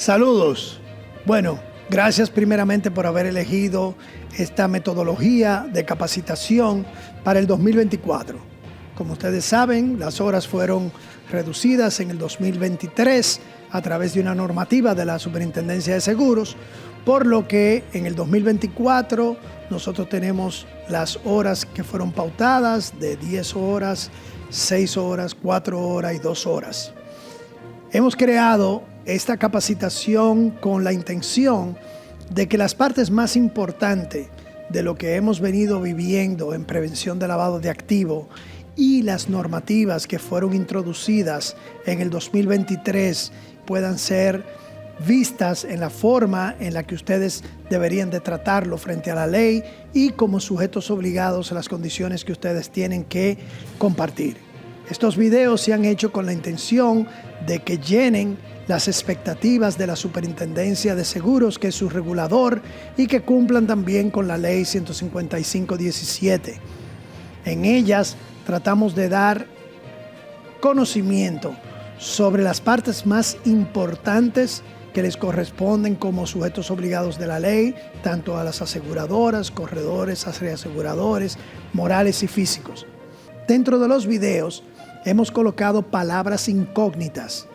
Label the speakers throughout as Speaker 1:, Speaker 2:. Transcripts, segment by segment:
Speaker 1: Saludos. Bueno, gracias primeramente por haber elegido esta metodología de capacitación para el 2024. Como ustedes saben, las horas fueron reducidas en el 2023 a través de una normativa de la Superintendencia de Seguros, por lo que en el 2024 nosotros tenemos las horas que fueron pautadas de 10 horas, 6 horas, 4 horas y 2 horas. Hemos creado esta capacitación con la intención de que las partes más importantes de lo que hemos venido viviendo en prevención de lavado de activos y las normativas que fueron introducidas en el 2023 puedan ser vistas en la forma en la que ustedes deberían de tratarlo frente a la ley y como sujetos obligados a las condiciones que ustedes tienen que compartir. Estos videos se han hecho con la intención de que llenen las expectativas de la Superintendencia de Seguros, que es su regulador, y que cumplan también con la Ley 155/17. En ellas tratamos de dar conocimiento sobre las partes más importantes que les corresponden como sujetos obligados de la ley, tanto a las aseguradoras, corredores, reaseguradores, morales y físicos. Dentro de los videos hemos colocado palabras incógnitas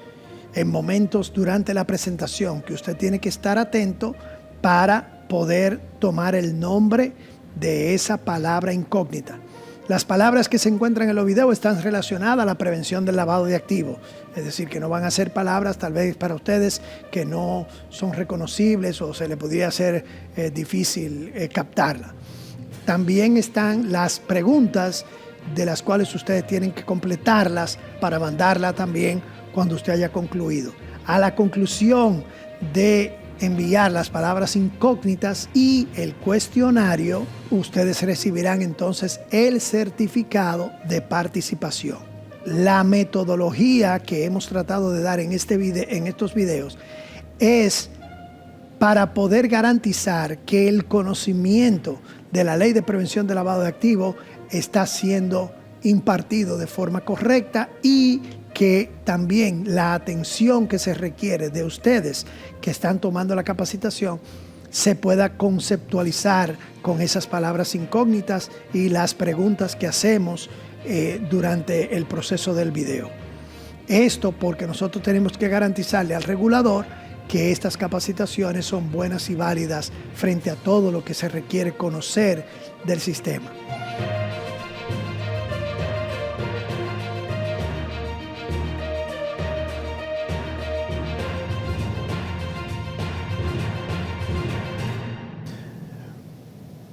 Speaker 1: en momentos durante la presentación que usted tiene que estar atento para poder tomar el nombre de esa palabra incógnita. Las palabras que se encuentran en los videos están relacionadas a la prevención del lavado de activos, es decir, que no van a ser palabras tal vez para ustedes que no son reconocibles o se le podría hacer difícil captarla. También están las preguntas de las cuales ustedes tienen que completarlas para mandarla también cuando usted haya concluido. A la conclusión de enviar las palabras incógnitas y el cuestionario, ustedes recibirán entonces el certificado de participación. La metodología que hemos tratado de dar en estos videos es para poder garantizar que el conocimiento de la Ley de Prevención de Lavado de Activos está siendo impartido de forma correcta y que también la atención que se requiere de ustedes que están tomando la capacitación se pueda conceptualizar con esas palabras incógnitas y las preguntas que hacemos durante el proceso del video. Esto porque nosotros tenemos que garantizarle al regulador que estas capacitaciones son buenas y válidas frente a todo lo que se requiere conocer del sistema.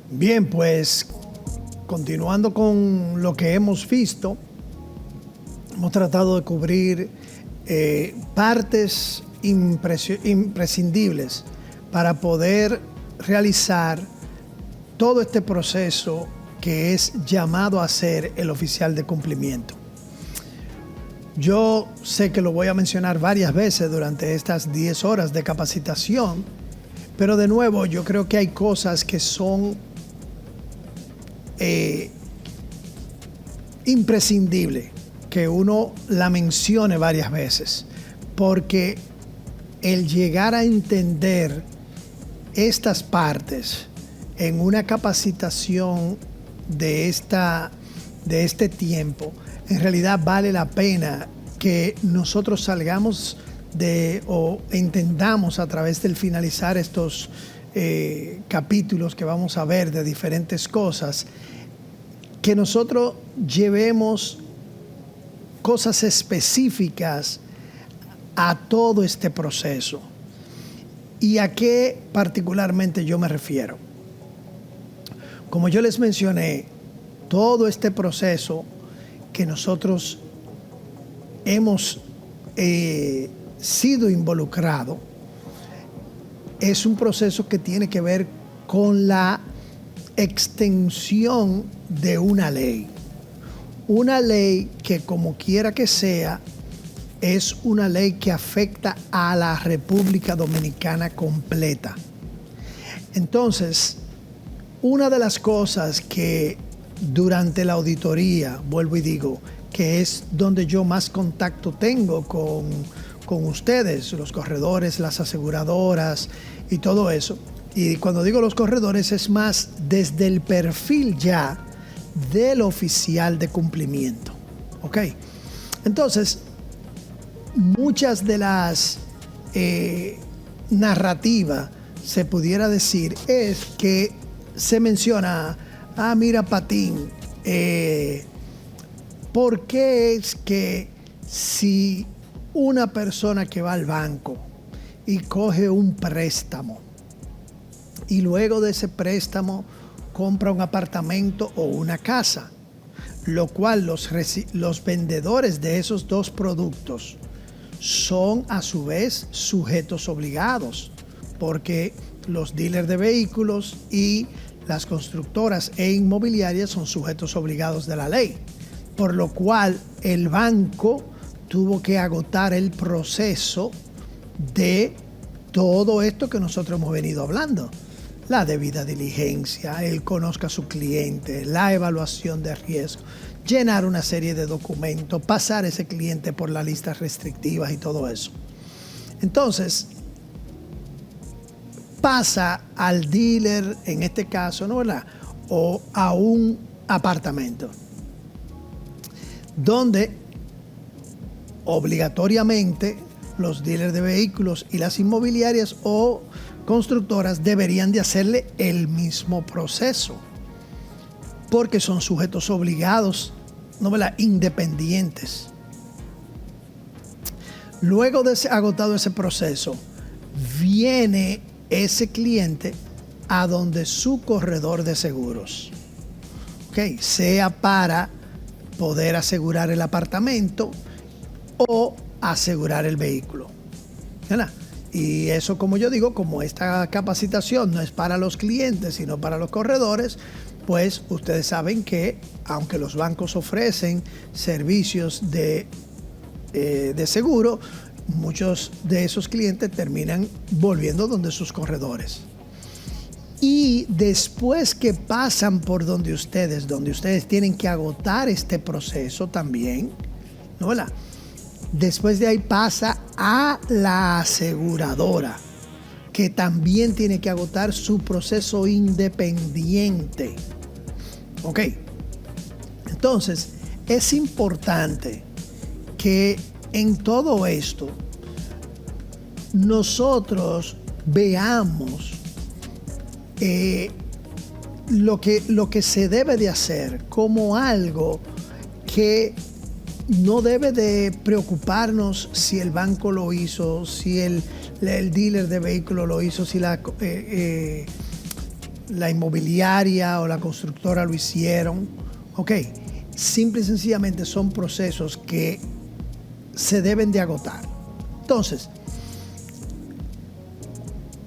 Speaker 1: Bien, pues continuando con lo que hemos visto, hemos tratado de cubrir partes imprescindibles para poder realizar todo este proceso que es llamado a ser el oficial de cumplimiento. Yo sé que lo voy a mencionar varias veces durante estas 10 horas de capacitación, pero de nuevo yo creo que hay cosas que son imprescindible que uno la mencione varias veces, porque el llegar a entender estas partes en una capacitación de este tiempo, en realidad vale la pena que nosotros salgamos o entendamos a través del finalizar estos capítulos que vamos a ver de diferentes cosas, que nosotros llevemos cosas específicas a todo este proceso. ¿Y a qué particularmente yo me refiero? Como yo les mencioné, todo este proceso que nosotros hemos sido involucrados es un proceso que tiene que ver con la extensión de una ley. Una ley que, como quiera que sea, es una ley que afecta a la República Dominicana completa. Entonces, una de las cosas que durante la auditoría, vuelvo y digo, que es donde yo más contacto tengo con con ustedes, los corredores, las aseguradoras y todo eso. Y cuando digo los corredores es más desde el perfil ya del oficial de cumplimiento. ¿Ok? Entonces, muchas de las narrativas, se pudiera decir, es que se menciona, mira Patín, ¿por qué es que si una persona que va al banco y coge un préstamo y luego de ese préstamo compra un apartamento o una casa, lo cual los vendedores de esos dos productos son a su vez sujetos obligados, porque los dealers de vehículos y las constructoras e inmobiliarias son sujetos obligados de la ley, por lo cual el banco tuvo que agotar el proceso de todo esto que nosotros hemos venido hablando. La debida diligencia, él conozca a su cliente, la evaluación de riesgo, llenar una serie de documentos, pasar ese cliente por las listas restrictivas y todo eso. Entonces, pasa al dealer, en este caso, ¿no, verdad? O a un apartamento, donde obligatoriamente los dealers de vehículos y las inmobiliarias o constructoras deberían de hacerle el mismo proceso, porque son sujetos obligados, ¿no, verdad?, independientes. Luego de agotado ese proceso, viene ese cliente a donde su corredor de seguros, ¿okay?, sea para poder asegurar el apartamento o asegurar el vehículo, ¿verdad? Y eso, como yo digo, como esta capacitación no es para los clientes, sino para los corredores, pues ustedes saben que aunque los bancos ofrecen servicios de seguro, muchos de esos clientes terminan volviendo donde sus corredores. Y después que pasan por donde ustedes tienen que agotar este proceso también, ¿no, verdad? Después de ahí pasa a la aseguradora, que también tiene que agotar su proceso independiente. ¿Ok? Entonces, es importante que en todo esto nosotros veamos lo que se debe de hacer como algo que no debe de preocuparnos si el banco lo hizo, si el dealer de vehículos lo hizo, si la inmobiliaria o la constructora lo hicieron. Ok, simple y sencillamente son procesos que se deben de agotar. Entonces,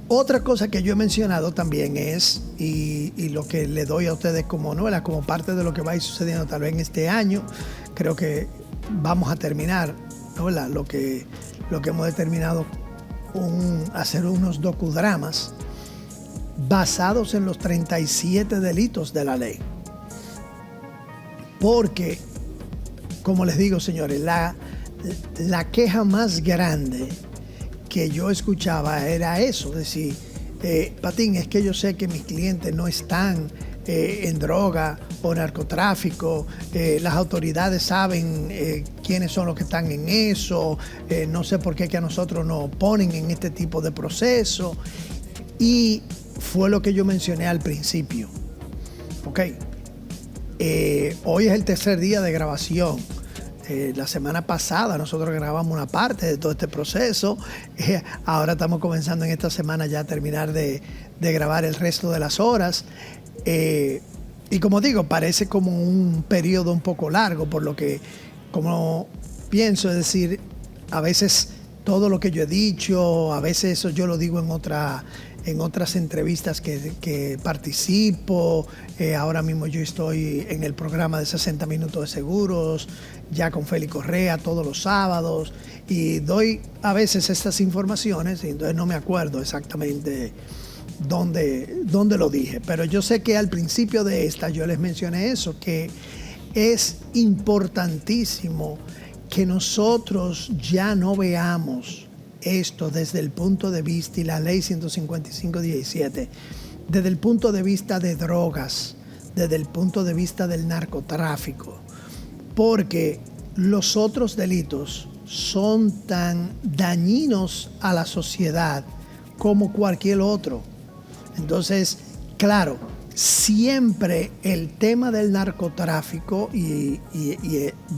Speaker 1: otra cosa que yo he mencionado también es, y lo que le doy a ustedes como novela, como parte de lo que va a ir sucediendo tal vez en este año, creo que vamos a terminar, ¿no?, lo que hemos determinado, hacer unos docudramas basados en los 37 delitos de la ley. Porque, como les digo, señores, la queja más grande que yo escuchaba era eso, decir, Patín, es que yo sé que mis clientes no están en droga o narcotráfico, las autoridades saben quiénes son los que están en eso, no sé por qué es que a nosotros nos ponen en este tipo de proceso. Y fue lo que yo mencioné al principio. Ok, hoy es el tercer día de grabación. La semana pasada nosotros grabamos una parte de todo este proceso. Ahora estamos comenzando en esta semana ya a terminar de grabar el resto de las horas. Y como digo, parece como un periodo un poco largo, por lo que, como pienso, es decir, a veces todo lo que yo he dicho, a veces eso yo lo digo en otras entrevistas que participo. Ahora mismo yo estoy en el programa de 60 minutos de seguros, ya con Félix Correa todos los sábados, y doy a veces estas informaciones y entonces no me acuerdo exactamente dónde lo dije, pero yo sé que al principio de esta yo les mencioné eso, que es importantísimo que nosotros ya no veamos esto desde el punto de vista, y la ley 155-17, desde el punto de vista de drogas, desde el punto de vista del narcotráfico, porque los otros delitos son tan dañinos a la sociedad como cualquier otro. Entonces, claro, siempre el tema del narcotráfico y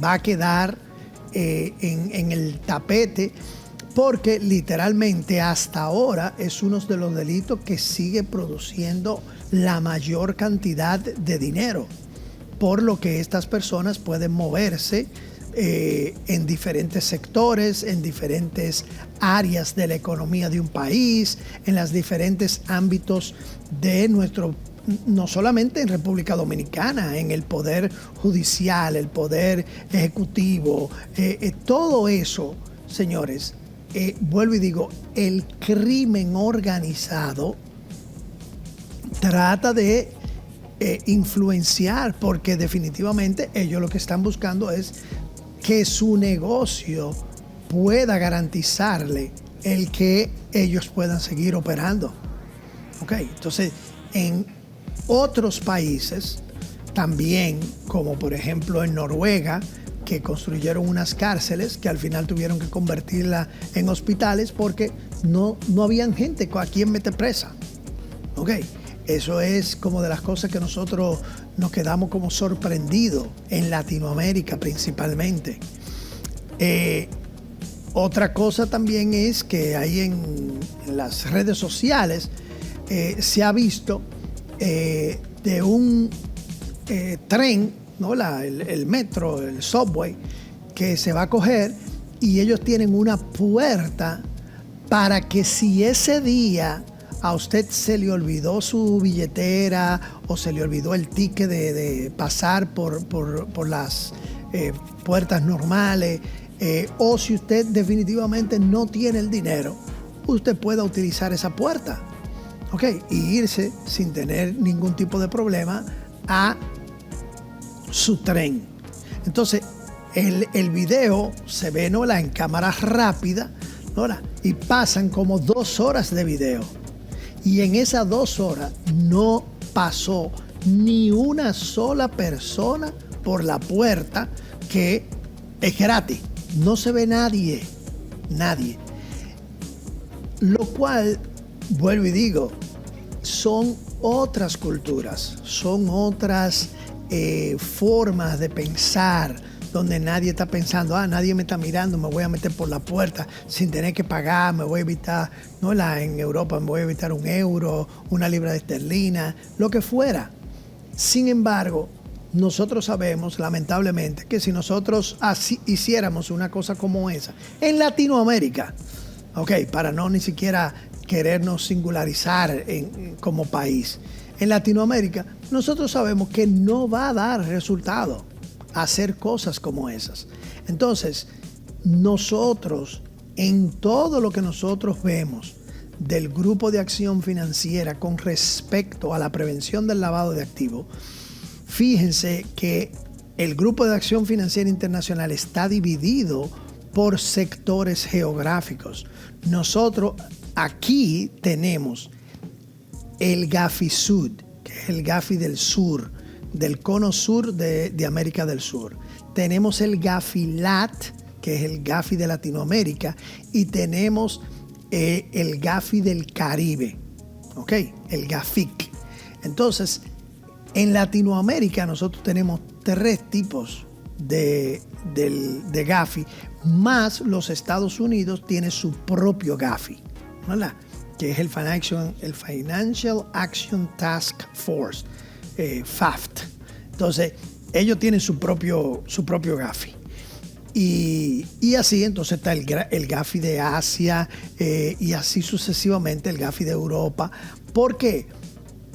Speaker 1: va a quedar en el tapete, porque literalmente hasta ahora es uno de los delitos que sigue produciendo la mayor cantidad de dinero, por lo que estas personas pueden moverse en diferentes sectores, en diferentes áreas de la economía de un país, en los diferentes ámbitos de nuestro, no solamente en República Dominicana, en el poder judicial, el poder ejecutivo, todo eso, señores. Vuelvo y digo, el crimen organizado trata de influenciar, porque definitivamente ellos lo que están buscando es que su negocio pueda garantizarle el que ellos puedan seguir operando. Ok, entonces en otros países también, como por ejemplo en Noruega, que construyeron unas cárceles que al final tuvieron que convertirlas en hospitales porque no habían gente a quien meter presa. Ok, eso es como de las cosas que nosotros nos quedamos como sorprendidos en Latinoamérica principalmente. Otra cosa también es que ahí en las redes sociales se ha visto de un tren, ¿no? El metro, el subway, que se va a coger, y ellos tienen una puerta para que si ese día a usted se le olvidó su billetera o se le olvidó el ticket de pasar por las puertas normales, o si usted definitivamente no tiene el dinero, usted pueda utilizar esa puerta, ¿ok? Y irse sin tener ningún tipo de problema a su tren. Entonces el video se ve, ¿no?, en cámara rápida, ¿no?, y pasan como 2 horas de video, y en esas 2 horas no pasó ni una sola persona por la puerta, que es gratis, no se ve nadie, lo cual, vuelvo y digo, son otras culturas, son otras formas de pensar, donde nadie está pensando, nadie me está mirando, me voy a meter por la puerta sin tener que pagar, me voy a evitar, ¿no?, en Europa me voy a evitar €1, una libra de esterlina, lo que fuera. Sin embargo, nosotros sabemos, lamentablemente, que si nosotros así hiciéramos una cosa como esa en Latinoamérica, ok, para no ni siquiera querernos singularizar como país, en Latinoamérica, nosotros sabemos que no va a dar resultado hacer cosas como esas. Entonces, nosotros, en todo lo que nosotros vemos del Grupo de Acción Financiera con respecto a la prevención del lavado de activos, fíjense que el Grupo de Acción Financiera Internacional está dividido por sectores geográficos. Nosotros aquí tenemos el Gafi Sud, que es el Gafi del sur, del cono sur de América del Sur. Tenemos el Gafi Lat, que es el Gafi de Latinoamérica, y tenemos el Gafi del Caribe, ¿ok? El GAFIC. Entonces, en Latinoamérica nosotros tenemos 3 tipos de Gafi, más los Estados Unidos tiene su propio Gafi, ¿verdad?, que es el Financial Action Task Force, FAFT. Entonces, ellos tienen su propio Gafi. Y así, entonces está el Gafi de Asia, y así sucesivamente el Gafi de Europa. ¿Por qué?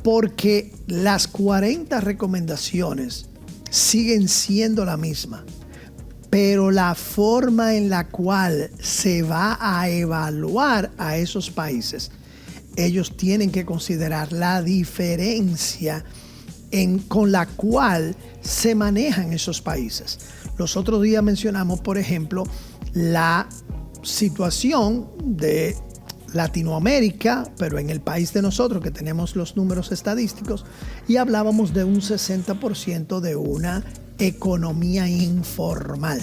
Speaker 1: Porque las 40 recomendaciones siguen siendo la misma, pero la forma en la cual se va a evaluar a esos países, ellos tienen que considerar la diferencia con la cual se manejan esos países. Los otros días mencionamos, por ejemplo, la situación de Latinoamérica, pero en el país de nosotros que tenemos los números estadísticos, y hablábamos de un 60% de una economía informal.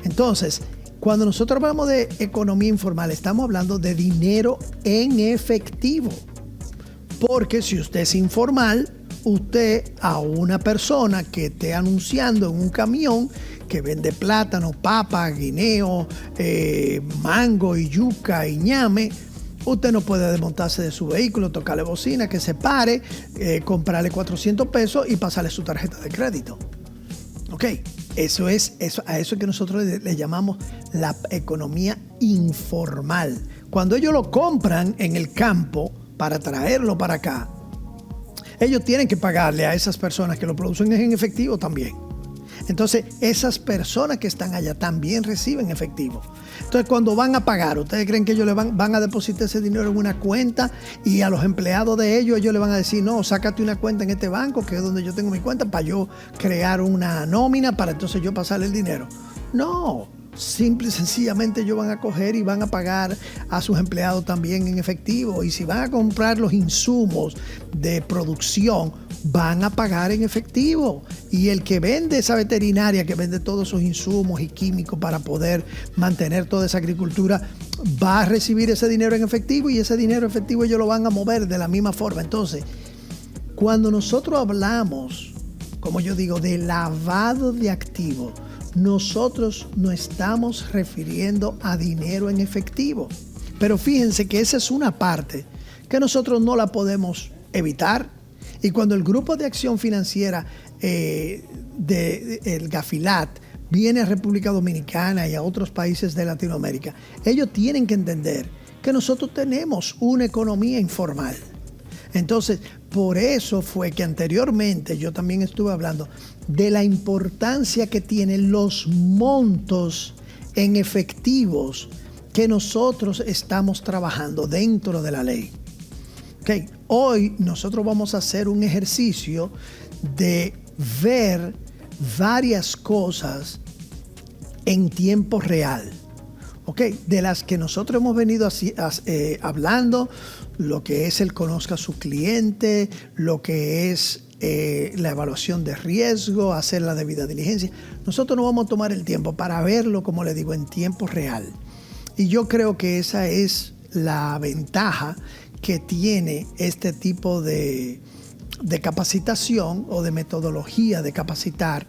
Speaker 1: Entonces, cuando nosotros hablamos de economía informal, estamos hablando de dinero en efectivo. Porque si usted es informal, usted a una persona que esté anunciando en un camión que vende plátano, papa, guineo, mango y yuca y ñame, usted no puede desmontarse de su vehículo, tocarle bocina, que se pare, comprarle 400 pesos y pasarle su tarjeta de crédito. Ok, eso a eso que nosotros le llamamos la economía informal. Cuando ellos lo compran en el campo para traerlo para acá, ellos tienen que pagarle a esas personas que lo producen en efectivo también. Entonces, esas personas que están allá también reciben efectivo. Entonces, cuando van a pagar, ¿ustedes creen que ellos le van a depositar ese dinero en una cuenta y a los empleados de ellos le van a decir, no, sácate una cuenta en este banco, que es donde yo tengo mi cuenta, para yo crear una nómina, para entonces yo pasarle el dinero? No. Simple y sencillamente ellos van a coger y van a pagar a sus empleados también en efectivo. Y si van a comprar los insumos de producción, van a pagar en efectivo. Y el que vende esa veterinaria, que vende todos esos insumos y químicos para poder mantener toda esa agricultura, va a recibir ese dinero en efectivo, y ese dinero efectivo ellos lo van a mover de la misma forma. Entonces, cuando nosotros hablamos, como yo digo, de lavado de activos, nosotros no estamos refiriendo a dinero en efectivo. Pero fíjense que esa es una parte que nosotros no la podemos evitar. Y cuando el Grupo de Acción Financiera el Gafilat viene a República Dominicana y a otros países de Latinoamérica, ellos tienen que entender que nosotros tenemos una economía informal. Entonces, por eso fue que anteriormente yo también estuve hablando de la importancia que tienen los montos en efectivos que nosotros estamos trabajando dentro de la ley. Okay. Hoy nosotros vamos a hacer un ejercicio de ver varias cosas en tiempo real, okay, de las que nosotros hemos venido hablando, lo que es el conozca a su cliente, lo que es la evaluación de riesgo, hacer la debida diligencia. Nosotros nos vamos a tomar el tiempo para verlo, como le digo, en tiempo real. Y yo creo que esa es la ventaja que tiene este tipo de capacitación o de metodología de capacitar,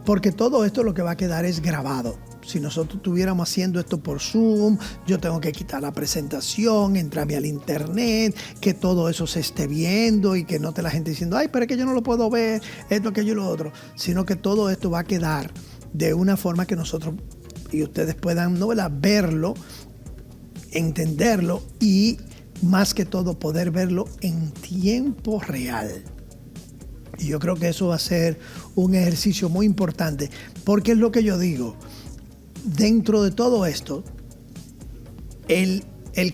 Speaker 1: porque todo esto lo que va a quedar es grabado. Si nosotros estuviéramos haciendo esto por Zoom, yo tengo que quitar la presentación, entrarme al internet, que todo eso se esté viendo y que no esté la gente diciendo, ay, pero es que yo no lo puedo ver, esto, aquello y lo otro, sino que todo esto va a quedar de una forma que nosotros y ustedes puedan, ¿no?, verlo, entenderlo y más que todo poder verlo en tiempo real. Y yo creo que eso va a ser un ejercicio muy importante, porque es lo que yo digo. Dentro de todo esto, el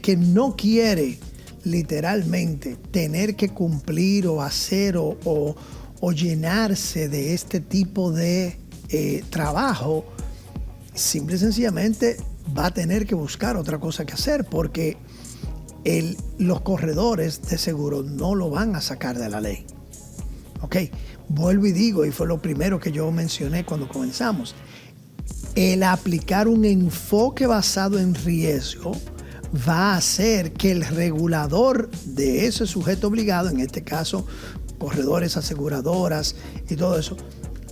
Speaker 1: que no quiere literalmente tener que cumplir o hacer o llenarse de este tipo de trabajo, simple y sencillamente va a tener que buscar otra cosa que hacer, porque los corredores de seguro no lo van a sacar de la ley. Ok, vuelvo y digo, y fue lo primero que yo mencioné cuando comenzamos. El aplicar un enfoque basado en riesgo va a hacer que el regulador de ese sujeto obligado, en este caso corredores, aseguradoras y todo eso,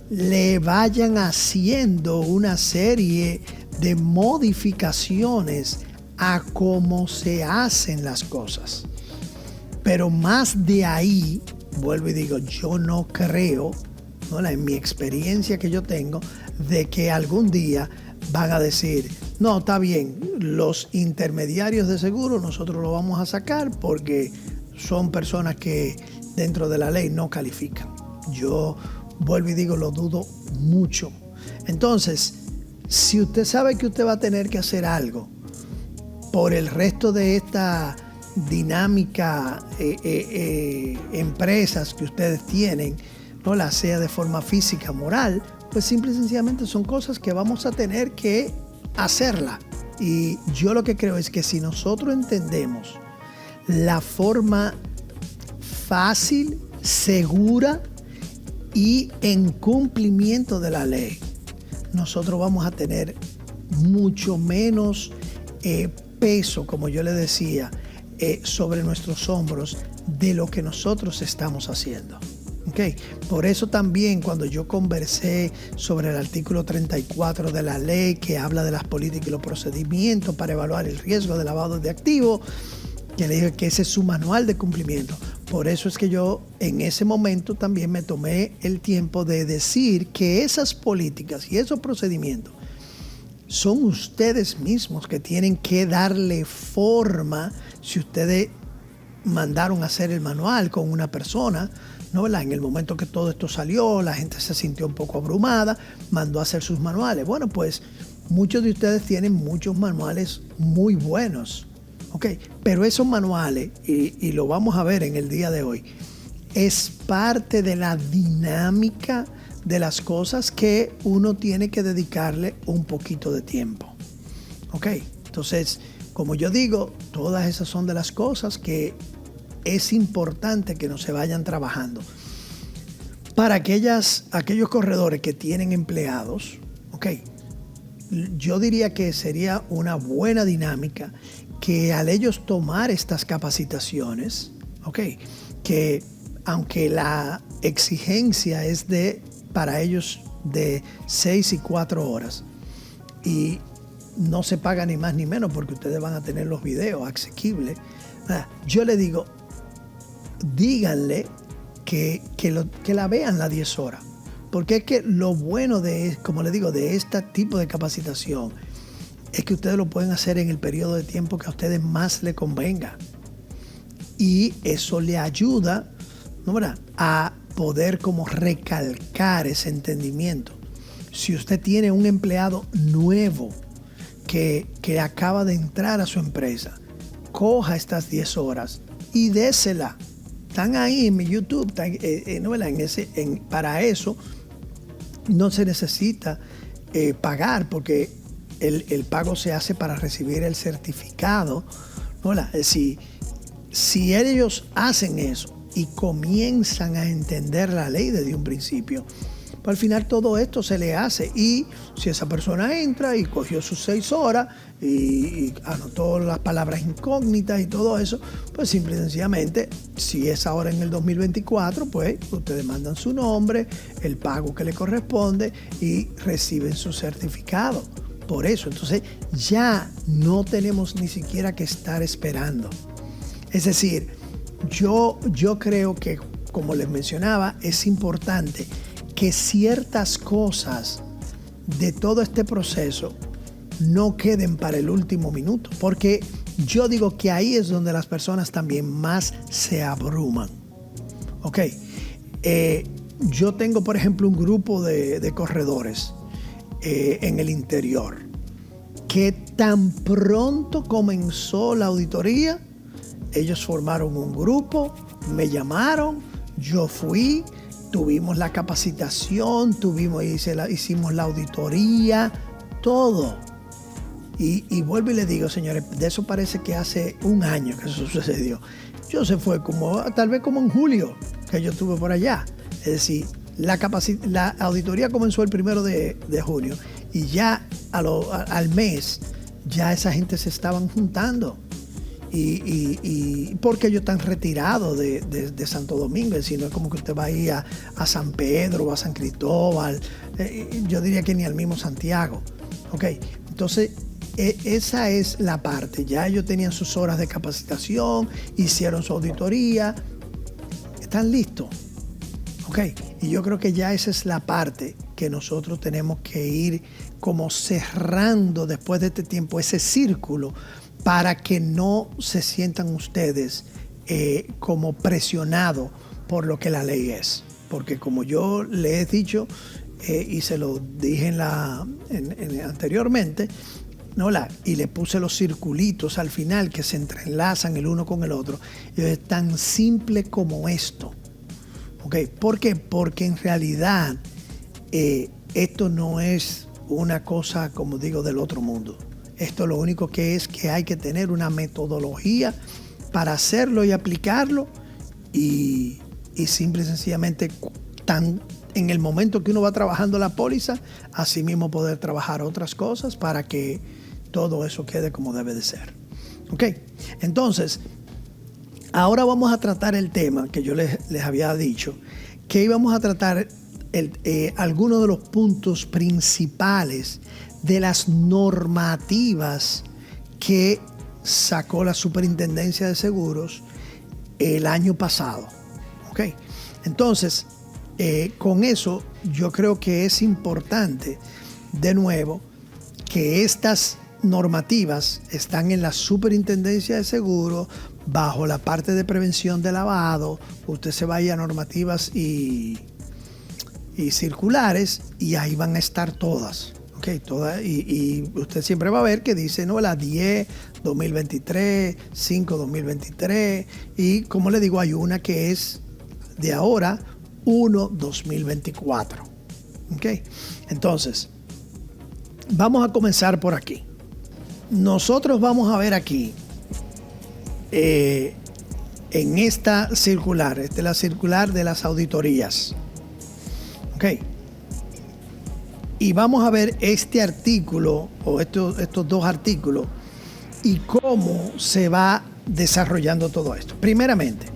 Speaker 1: le vayan haciendo una serie de modificaciones a cómo se hacen las cosas. Pero más de ahí, vuelvo y digo, yo no creo, ¿no?, en mi experiencia que yo tengo, de que algún día van a decir, no, está bien, los intermediarios de seguro nosotros lo vamos a sacar porque son personas que dentro de la ley no califican. Yo vuelvo y digo, lo dudo mucho. Entonces, si usted sabe que usted va a tener que hacer algo por el resto de esta dinámica empresas que ustedes tienen, no la sea de forma física, moral, pues simple y sencillamente son cosas que vamos a tener que hacerla. Y yo lo que creo es que si nosotros entendemos la forma fácil, segura y en cumplimiento de la ley, nosotros vamos a tener mucho menos peso, como yo le decía, sobre nuestros hombros de lo que nosotros estamos haciendo. Okay. Por eso también cuando yo conversé sobre el artículo 34 de la ley que habla de las políticas y los procedimientos para evaluar el riesgo de lavado de activos, que le dije que ese es su manual de cumplimiento. Por eso es que yo en ese momento también me tomé el tiempo de decir que esas políticas y esos procedimientos son ustedes mismos que tienen que darle forma. Si ustedes mandaron a hacer el manual con una persona, ¿no? En el momento que todo esto salió, la gente se sintió un poco abrumada, mandó a hacer sus manuales. Bueno, pues muchos de ustedes tienen muchos manuales muy buenos, ¿ok? Pero esos manuales, y lo vamos a ver en el día de hoy, es parte de la dinámica de las cosas que uno tiene que dedicarle un poquito de tiempo, ¿ok? Entonces, como yo digo, todas esas son de las cosas que es importante que no se vayan trabajando. Para aquellos corredores que tienen empleados, ok, yo diría que sería una buena dinámica que al ellos tomar estas capacitaciones, ok, que aunque la exigencia es para ellos de 6 y 4 horas y no se paga ni más ni menos porque ustedes van a tener los videos asequibles, yo le digo, díganle que la vean las 10 horas. Porque es que lo bueno como le digo, de este tipo de capacitación es que ustedes lo pueden hacer en el periodo de tiempo que a ustedes más les convenga. Y eso le ayuda, ¿no, verdad?, a poder como recalcar ese entendimiento. Si usted tiene un empleado nuevo que acaba de entrar a su empresa, coja estas 10 horas y désela. Están ahí en mi YouTube, para eso no se necesita pagar, porque el pago se hace para recibir el certificado. Si ellos hacen eso y comienzan a entender la ley desde un principio, pues al final todo esto se le hace. Y si esa persona entra y cogió sus 6 horas y anotó las palabras incógnitas y todo eso, pues simple y sencillamente, si es ahora en el 2024, pues ustedes mandan su nombre, el pago que le corresponde y reciben su certificado. Por eso, entonces ya no tenemos ni siquiera que estar esperando. Es decir, yo creo que, como les mencionaba, es importante que ciertas cosas de todo este proceso no queden para el último minuto, porque yo digo que ahí es donde las personas también más se abruman. Ok, yo tengo, por ejemplo, un grupo de corredores en el interior que tan pronto comenzó la auditoría, ellos formaron un grupo, me llamaron, yo fui, tuvimos la capacitación, hicimos la auditoría, todo. Y vuelvo y le digo, señores, de eso parece que hace un año que eso sucedió. Yo se fue tal vez como en julio que yo estuve por allá. Es decir, la auditoría comenzó el 1 de junio y ya al mes ya esa gente se estaban juntando. Y porque ellos están retirados de Santo Domingo, es decir, no es como que usted va a ir a San Pedro o a San Cristóbal, yo diría que ni al mismo Santiago. Ok, entonces esa es la parte. Ya ellos tenían sus horas de capacitación, hicieron su auditoría, están listos. Ok, y yo creo que ya esa es la parte que nosotros tenemos que ir como cerrando después de este tiempo, ese círculo, para que no se sientan ustedes como presionados por lo que la ley es. Porque como yo le he dicho y se lo dije anteriormente, y le puse los circulitos al final que se entrelazan el uno con el otro, es tan simple como esto. ¿Okay? ¿Por qué? Porque en realidad esto no es una cosa, como digo, del otro mundo. Esto lo único que es que hay que tener una metodología para hacerlo y aplicarlo y simple y sencillamente en el momento que uno va trabajando la póliza, así mismo poder trabajar otras cosas para que todo eso quede como debe de ser. ¿Ok? Entonces, ahora vamos a tratar el tema que yo les había dicho, que íbamos a tratar algunos de los puntos principales de las normativas que sacó la Superintendencia de Seguros el año pasado. ¿Ok? Entonces, con eso yo creo que es importante, de nuevo, que estas normativas están en la Superintendencia de Seguros bajo la parte de prevención de lavado. Usted se vaya a normativas y circulares y ahí van a estar todas. Okay, y usted siempre va a ver que dice, ¿no?, la 10 2023, 5 2023 y, como le digo, hay una que es de ahora, 1 2024. Okay. Entonces, vamos a comenzar por aquí. Nosotros vamos a ver aquí en esta circular, esta es la circular de las auditorías. Okay. Y vamos a ver este artículo o estos dos artículos y cómo se va desarrollando todo esto. Primeramente,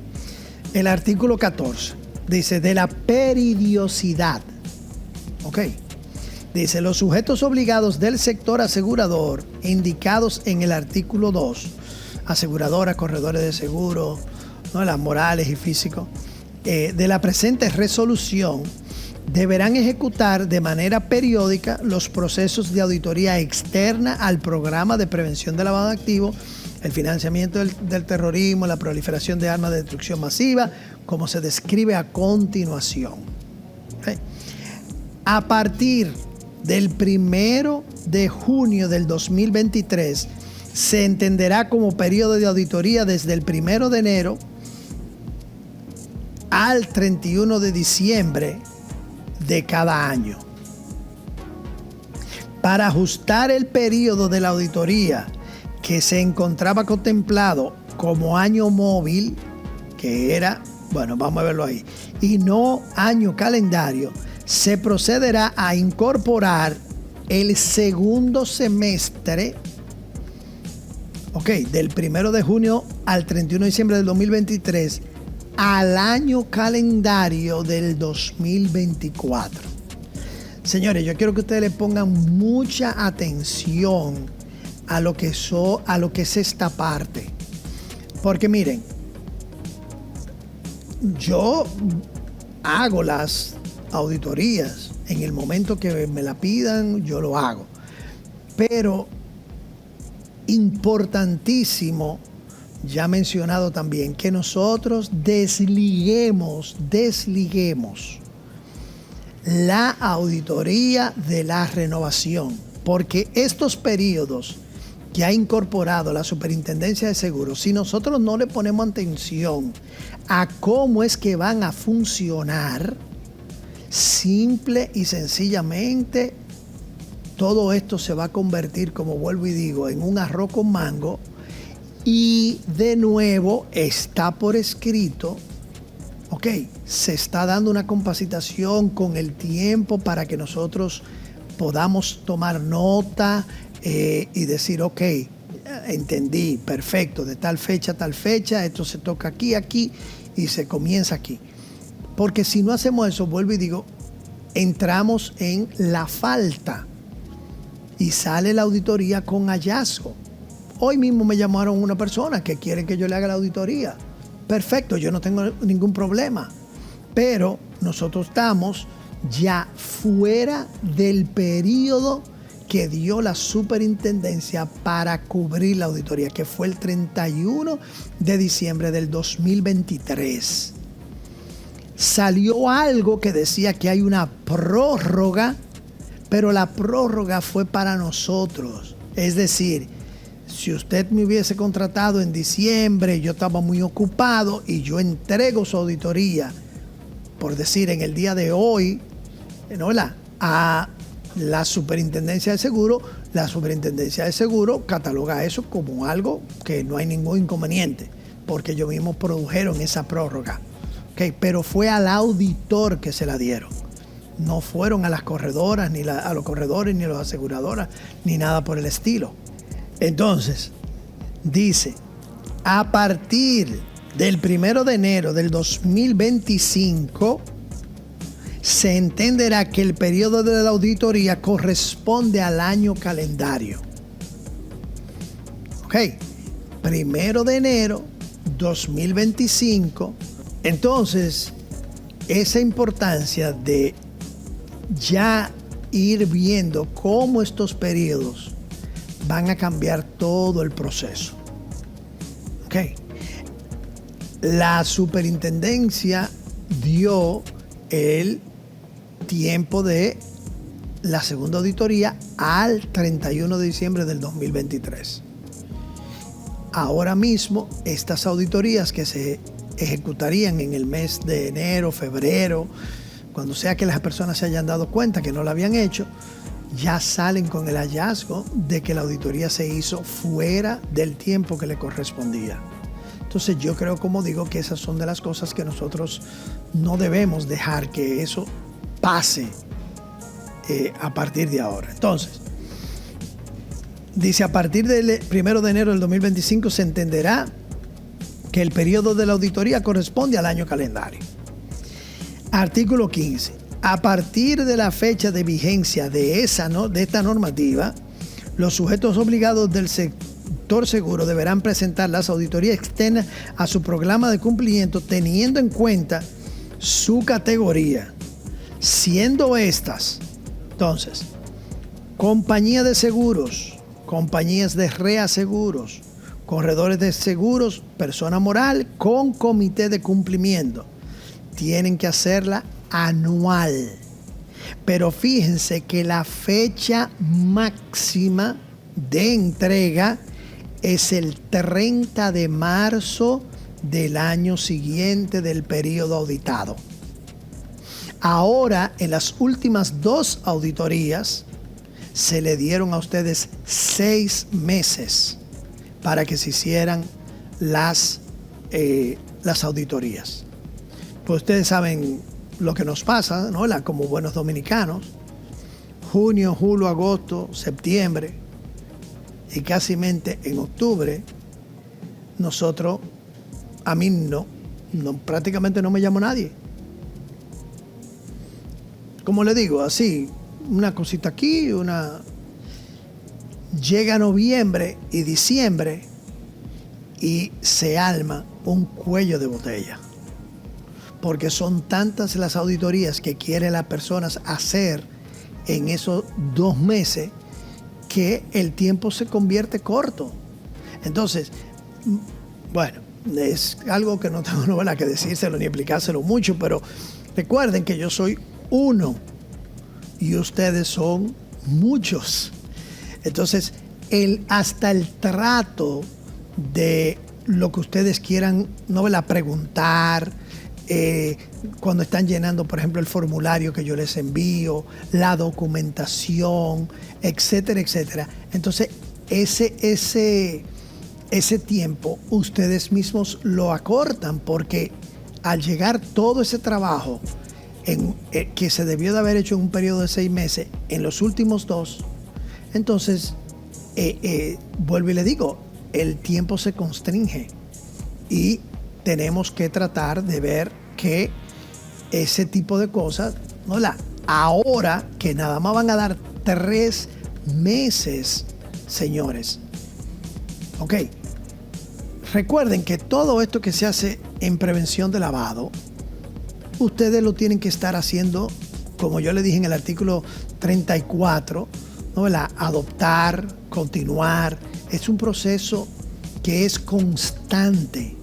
Speaker 1: el artículo 14 dice de la periodicidad. Ok. Dice, los sujetos obligados del sector asegurador indicados en el artículo 2, aseguradoras, corredores de seguro, ¿no?, las morales y físicos, de la presente resolución, deberán ejecutar de manera periódica los procesos de auditoría externa al programa de prevención de lavado de activos, el financiamiento del terrorismo, la proliferación de armas de destrucción masiva, como se describe a continuación. ¿Okay? A partir del 1 de junio del 2023 se entenderá como periodo de auditoría desde el 1 de enero al 31 de diciembre de cada año. Para ajustar el periodo de la auditoría que se encontraba contemplado como año móvil, que era, bueno, vamos a verlo ahí, y no año calendario, se procederá a incorporar el segundo semestre, del 1 de junio al 31 de diciembre del 2023, al año calendario del 2024. Señores, yo quiero que ustedes le pongan mucha atención a lo que es esta parte. Porque miren, yo hago las auditorías en el momento que me la pidan, yo lo hago. Pero importantísimo, ya mencionado también, que nosotros desliguemos la auditoría de la renovación, porque estos periodos que ha incorporado la Superintendencia de Seguros, si nosotros no le ponemos atención a cómo es que van a funcionar, simple y sencillamente todo esto se va a convertir, como vuelvo y digo, en un arroz con mango. Y de nuevo está por escrito, se está dando una capacitación con el tiempo para que nosotros podamos tomar nota y decir, entendí, perfecto, de tal fecha a tal fecha, esto se toca aquí y se comienza aquí. Porque si no hacemos eso, vuelvo y digo, entramos en la falta y sale la auditoría con hallazgo. Hoy mismo me llamaron una persona que quiere que yo le haga la auditoría. Perfecto, yo no tengo ningún problema. Pero nosotros estamos ya fuera del periodo que dio la superintendencia para cubrir la auditoría, que fue el 31 de diciembre del 2023. Salió algo que decía que hay una prórroga, pero la prórroga fue para nosotros. Es decir, si usted me hubiese contratado en diciembre, yo estaba muy ocupado y yo entrego su auditoría, por decir, en el día de hoy, a la Superintendencia de Seguro. La Superintendencia de Seguro cataloga eso como algo que no hay ningún inconveniente, porque ellos mismos produjeron esa prórroga. Okay, pero fue al auditor que se la dieron. No fueron a las corredoras, ni a los corredores, ni a las aseguradoras, ni nada por el estilo. Entonces, dice, a partir del 1 de enero del 2025, se entenderá que el periodo de la auditoría corresponde al año calendario. Ok, 1 de enero 2025. Entonces, esa importancia de ya ir viendo cómo estos periodos van a cambiar todo el proceso. Ok, la superintendencia dio el tiempo de la segunda auditoría al 31 de diciembre del 2023. Ahora mismo, estas auditorías que se ejecutarían en el mes de enero, febrero, cuando sea que las personas se hayan dado cuenta que no lo habían hecho, ya salen con el hallazgo de que la auditoría se hizo fuera del tiempo que le correspondía. Entonces yo creo, como digo, que esas son de las cosas que nosotros no debemos dejar que eso pase a partir de ahora. Entonces, dice, a partir del 1 de enero del 2025 se entenderá que el periodo de la auditoría corresponde al año calendario. Artículo 15. A partir de la fecha de vigencia de esta normativa, los sujetos obligados del sector seguro deberán presentar las auditorías externas a su programa de cumplimiento teniendo en cuenta su categoría, siendo estas, entonces, compañía de seguros, compañías de reaseguros, corredores de seguros, persona moral con comité de cumplimiento. Tienen que hacerla anual. Pero fíjense que la fecha máxima de entrega es el 30 de marzo del año siguiente del periodo auditado. Ahora, en las últimas 2 auditorías, se le dieron a ustedes 6 meses para que se hicieran las auditorías. Pues ustedes saben lo que nos pasa, ¿no? Como buenos dominicanos, junio, julio, agosto, septiembre y casi en octubre, nosotros, a mí prácticamente no me llamó nadie. Como le digo, así, una cosita aquí, llega noviembre y diciembre y se arma un cuello de botella. Porque son tantas las auditorías que quieren las personas hacer en esos 2 meses que el tiempo se convierte corto. Entonces, bueno, es algo que no tengo novela que decírselo ni explicárselo mucho, pero recuerden que yo soy uno y ustedes son muchos. Entonces, hasta el trato de lo que ustedes quieran, novela, preguntar, cuando están llenando, por ejemplo, el formulario que yo les envío, la documentación, etcétera, etcétera. Entonces, ese tiempo ustedes mismos lo acortan, porque al llegar todo ese trabajo que se debió de haber hecho en un periodo de 6 meses, en los últimos 2, entonces, vuelvo y le digo, el tiempo se constringe y tenemos que tratar de ver que ese tipo de cosas, ¿no? Ahora que nada más van a dar 3 meses, señores. Ok. Recuerden que todo esto que se hace en prevención de lavado, ustedes lo tienen que estar haciendo, como yo le dije en el artículo 34, ¿no? Adoptar, continuar. Es un proceso que es constante.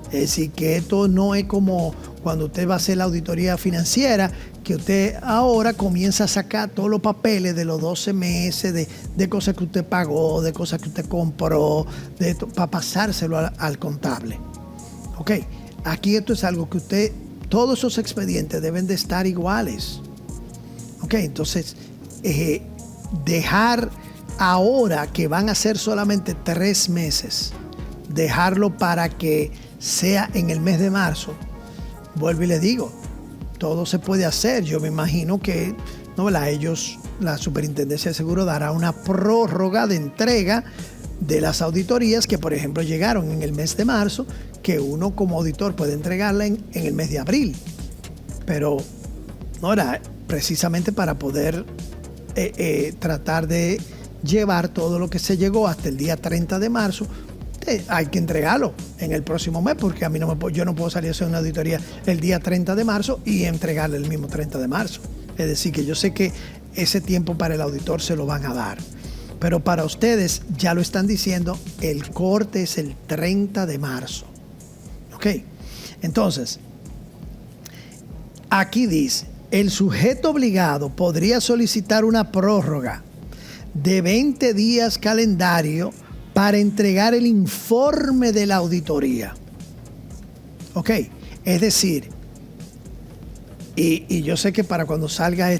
Speaker 1: Es decir, que esto no es como cuando usted va a hacer la auditoría financiera, que usted ahora comienza a sacar todos los papeles de los 12 meses, de cosas que usted pagó, de cosas que usted compró, para pasárselo al contable. Ok, aquí esto es algo que todos esos expedientes deben de estar iguales. Ok, Ok, entonces dejar ahora que van a ser solamente 3 meses, dejarlo para que sea en el mes de marzo, vuelvo y le digo, todo se puede hacer. Yo me imagino que la Superintendencia de Seguros dará una prórroga de entrega de las auditorías que, por ejemplo, llegaron en el mes de marzo, que uno como auditor puede entregarla en el mes de abril. Pero no era precisamente para poder tratar de llevar todo lo que se llegó hasta el día 30 de marzo. Hay que entregarlo en el próximo mes, porque yo no puedo salir a hacer una auditoría el día 30 de marzo y entregarle el mismo 30 de marzo. Es decir, que yo sé que ese tiempo para el auditor se lo van a dar. Pero para ustedes, ya lo están diciendo, el corte es el 30 de marzo. ¿Ok? Entonces, aquí dice, el sujeto obligado podría solicitar una prórroga de 20 días calendario para entregar el informe de la auditoría. ¿Ok? Es decir, y yo sé que para cuando salga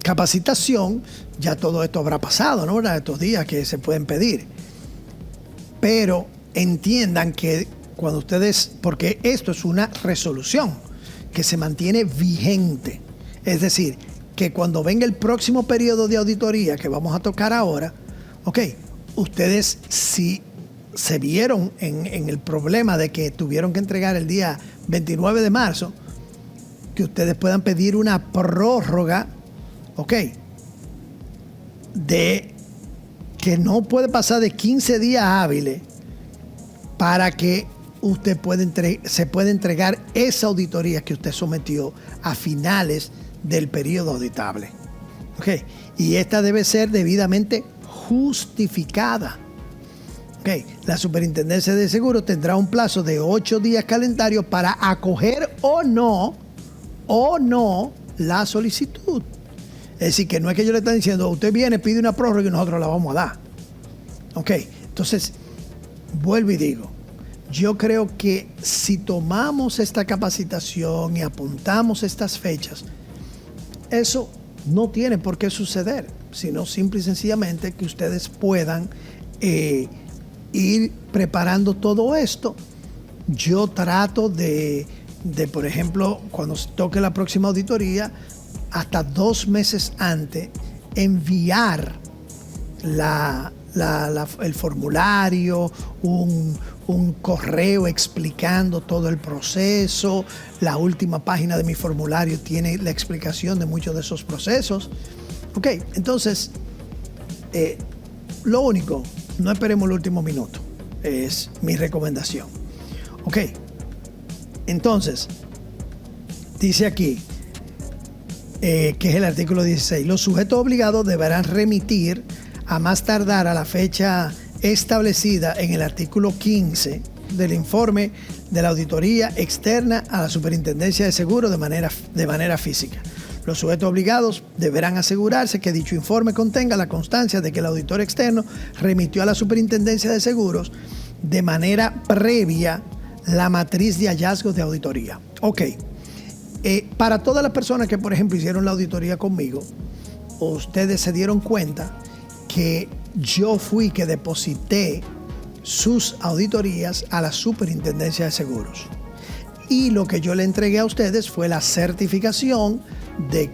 Speaker 1: capacitación, ya todo esto habrá pasado, ¿no? Estos días que se pueden pedir. Pero entiendan que cuando ustedes, porque esto es una resolución que se mantiene vigente. Es decir, que cuando venga el próximo periodo de auditoría que vamos a tocar ahora, ok, ustedes si se vieron en el problema de que tuvieron que entregar el día 29 de marzo, que ustedes puedan pedir una prórroga, ok, de que no puede pasar de 15 días hábiles para que usted se pueda entregar esa auditoría que usted sometió a finales del periodo auditable. Okay. Y esta debe ser debidamente justificada. Okay. La Superintendencia de Seguros tendrá un plazo de 8 días calendarios para acoger o no la solicitud. Es decir, que no es que yo le esté diciendo, usted viene, pide una prórroga y nosotros la vamos a dar. Ok, entonces, vuelvo y digo, yo creo que si tomamos esta capacitación y apuntamos estas fechas, eso no tiene por qué suceder, sino simple y sencillamente que ustedes puedan ir preparando todo esto. Yo trato de, por ejemplo, cuando se toque la próxima auditoría, hasta 2 meses antes, enviar el formulario, un correo explicando todo el proceso. La última página de mi formulario tiene la explicación de muchos de esos procesos. Ok, entonces, lo único, no esperemos el último minuto, es mi recomendación. Ok, entonces, dice aquí, que es el artículo 16, los sujetos obligados deberán remitir a más tardar a la fecha establecida en el artículo 15 del informe de la auditoría externa a la Superintendencia de Seguros de manera física. Los sujetos obligados deberán asegurarse que dicho informe contenga la constancia de que el auditor externo remitió a la Superintendencia de Seguros de manera previa la matriz de hallazgos de auditoría. Ok. Para todas las personas que, por ejemplo, hicieron la auditoría conmigo, ustedes se dieron cuenta que yo fui que deposité sus auditorías a la Superintendencia de Seguros. Y lo que yo le entregué a ustedes fue la certificación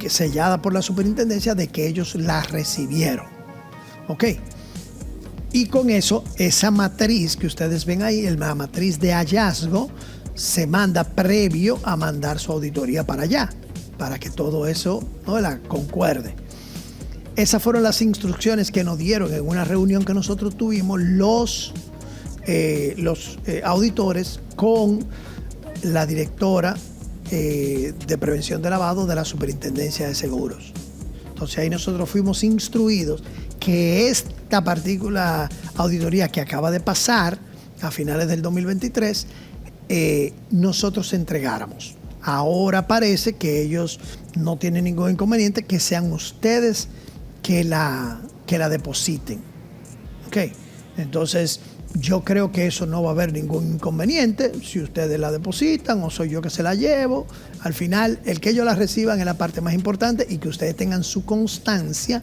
Speaker 1: sellada por la Superintendencia de que ellos la recibieron. ¿Ok? Y con eso, esa matriz que ustedes ven ahí, la matriz de hallazgo, se manda previo a mandar su auditoría para allá, para que todo eso, ¿no?, la concuerde. Esas fueron las instrucciones que nos dieron en una reunión que nosotros tuvimos los auditores con la directora de prevención de lavado de la Superintendencia de Seguros. Entonces ahí nosotros fuimos instruidos que esta particular auditoría que acaba de pasar a finales del 2023, nosotros entregáramos. Ahora parece que ellos no tienen ningún inconveniente, que sean ustedes que la depositen. Ok, entonces Yo creo que eso no va a haber ningún inconveniente si ustedes la depositan o soy yo que se la llevo. Al final, el que ellos la reciban es la parte más importante y que ustedes tengan su constancia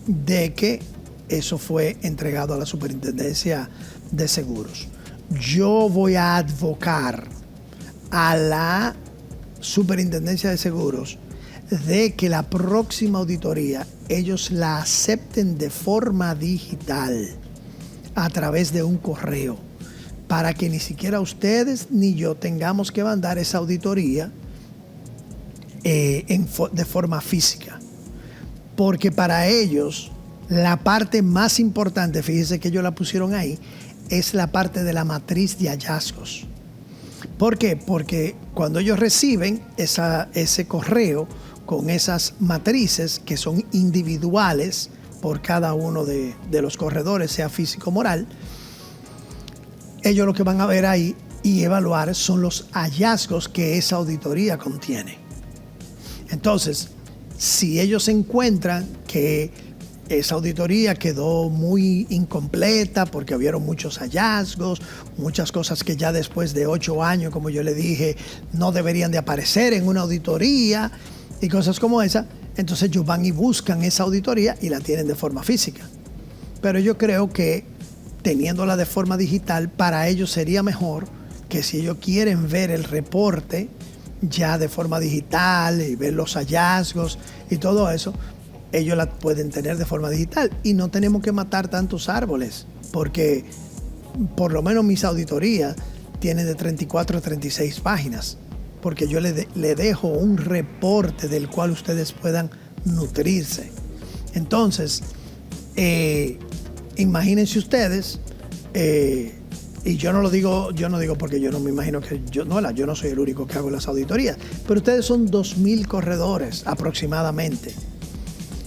Speaker 1: de que eso fue entregado a la Superintendencia de Seguros. Yo voy a advocar a la Superintendencia de Seguros de que la próxima auditoría ellos la acepten de forma digital a través de un correo, para que ni siquiera ustedes ni yo tengamos que mandar esa auditoría de forma física. Porque para ellos la parte más importante, fíjense que ellos la pusieron ahí, es la parte de la matriz de hallazgos. ¿Por qué? Porque cuando ellos reciben ese correo con esas matrices que son individuales por cada uno de los corredores, sea físico o moral, ellos lo que van a ver ahí y evaluar son los hallazgos que esa auditoría contiene. Entonces, si ellos encuentran que esa auditoría quedó muy incompleta porque hubieron muchos hallazgos, muchas cosas que ya después de 8 años, como yo le dije, no deberían de aparecer en una auditoría y cosas como esa, entonces ellos van y buscan esa auditoría y la tienen de forma física. Pero yo creo que teniéndola de forma digital, para ellos sería mejor que si ellos quieren ver el reporte ya de forma digital y ver los hallazgos y todo eso, ellos la pueden tener de forma digital y no tenemos que matar tantos árboles, porque por lo menos mis auditorías tienen de 34 a 36 páginas, porque yo le dejo un reporte del cual ustedes puedan nutrirse. Entonces, imagínense ustedes, y yo no digo porque yo no me imagino que yo no soy el único que hago las auditorías, pero ustedes son 2,000 corredores aproximadamente.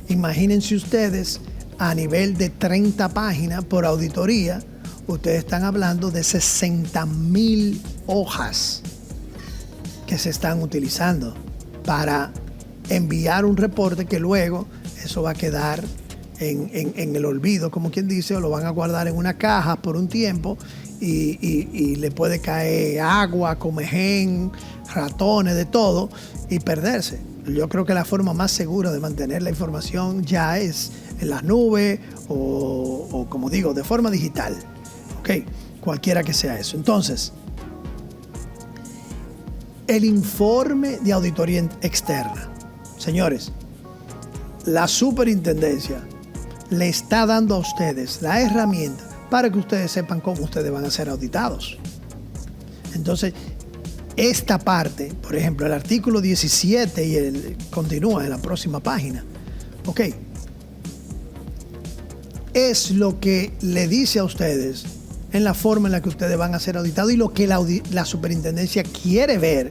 Speaker 1: Imagínense ustedes a nivel de 30 páginas por auditoría, ustedes están hablando de 60,000 hojas que se están utilizando para enviar un reporte que luego eso va a quedar en el olvido, como quien dice, o lo van a guardar en una caja por un tiempo y le puede caer agua, comején, ratones, de todo y perderse. Yo creo que la forma más segura de mantener la información ya es en las nubes o como digo, de forma digital. ¿Ok? Cualquiera que sea eso. Entonces, el informe de auditoría externa. Señores, la superintendencia le está dando a ustedes la herramienta para que ustedes sepan cómo ustedes van a ser auditados. Entonces, esta parte, por ejemplo, el artículo 17 y continúa en la próxima página. Ok. Es lo que le dice a ustedes en la forma en la que ustedes van a ser auditados y lo que la superintendencia quiere ver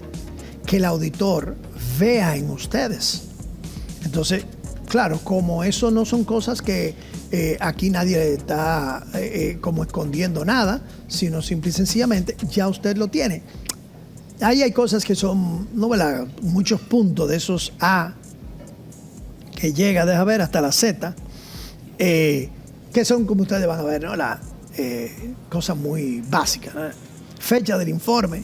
Speaker 1: que el auditor vea en ustedes. Entonces, claro, como eso no son cosas que aquí nadie está como escondiendo nada, sino simple y sencillamente ya usted lo tiene. Ahí hay cosas que son, no, ¿verdad?, muchos puntos de esos A que llega, deja ver, hasta la Z, que son, como ustedes van a ver, ¿no?, cosas muy básicas, ¿no? Fecha del informe,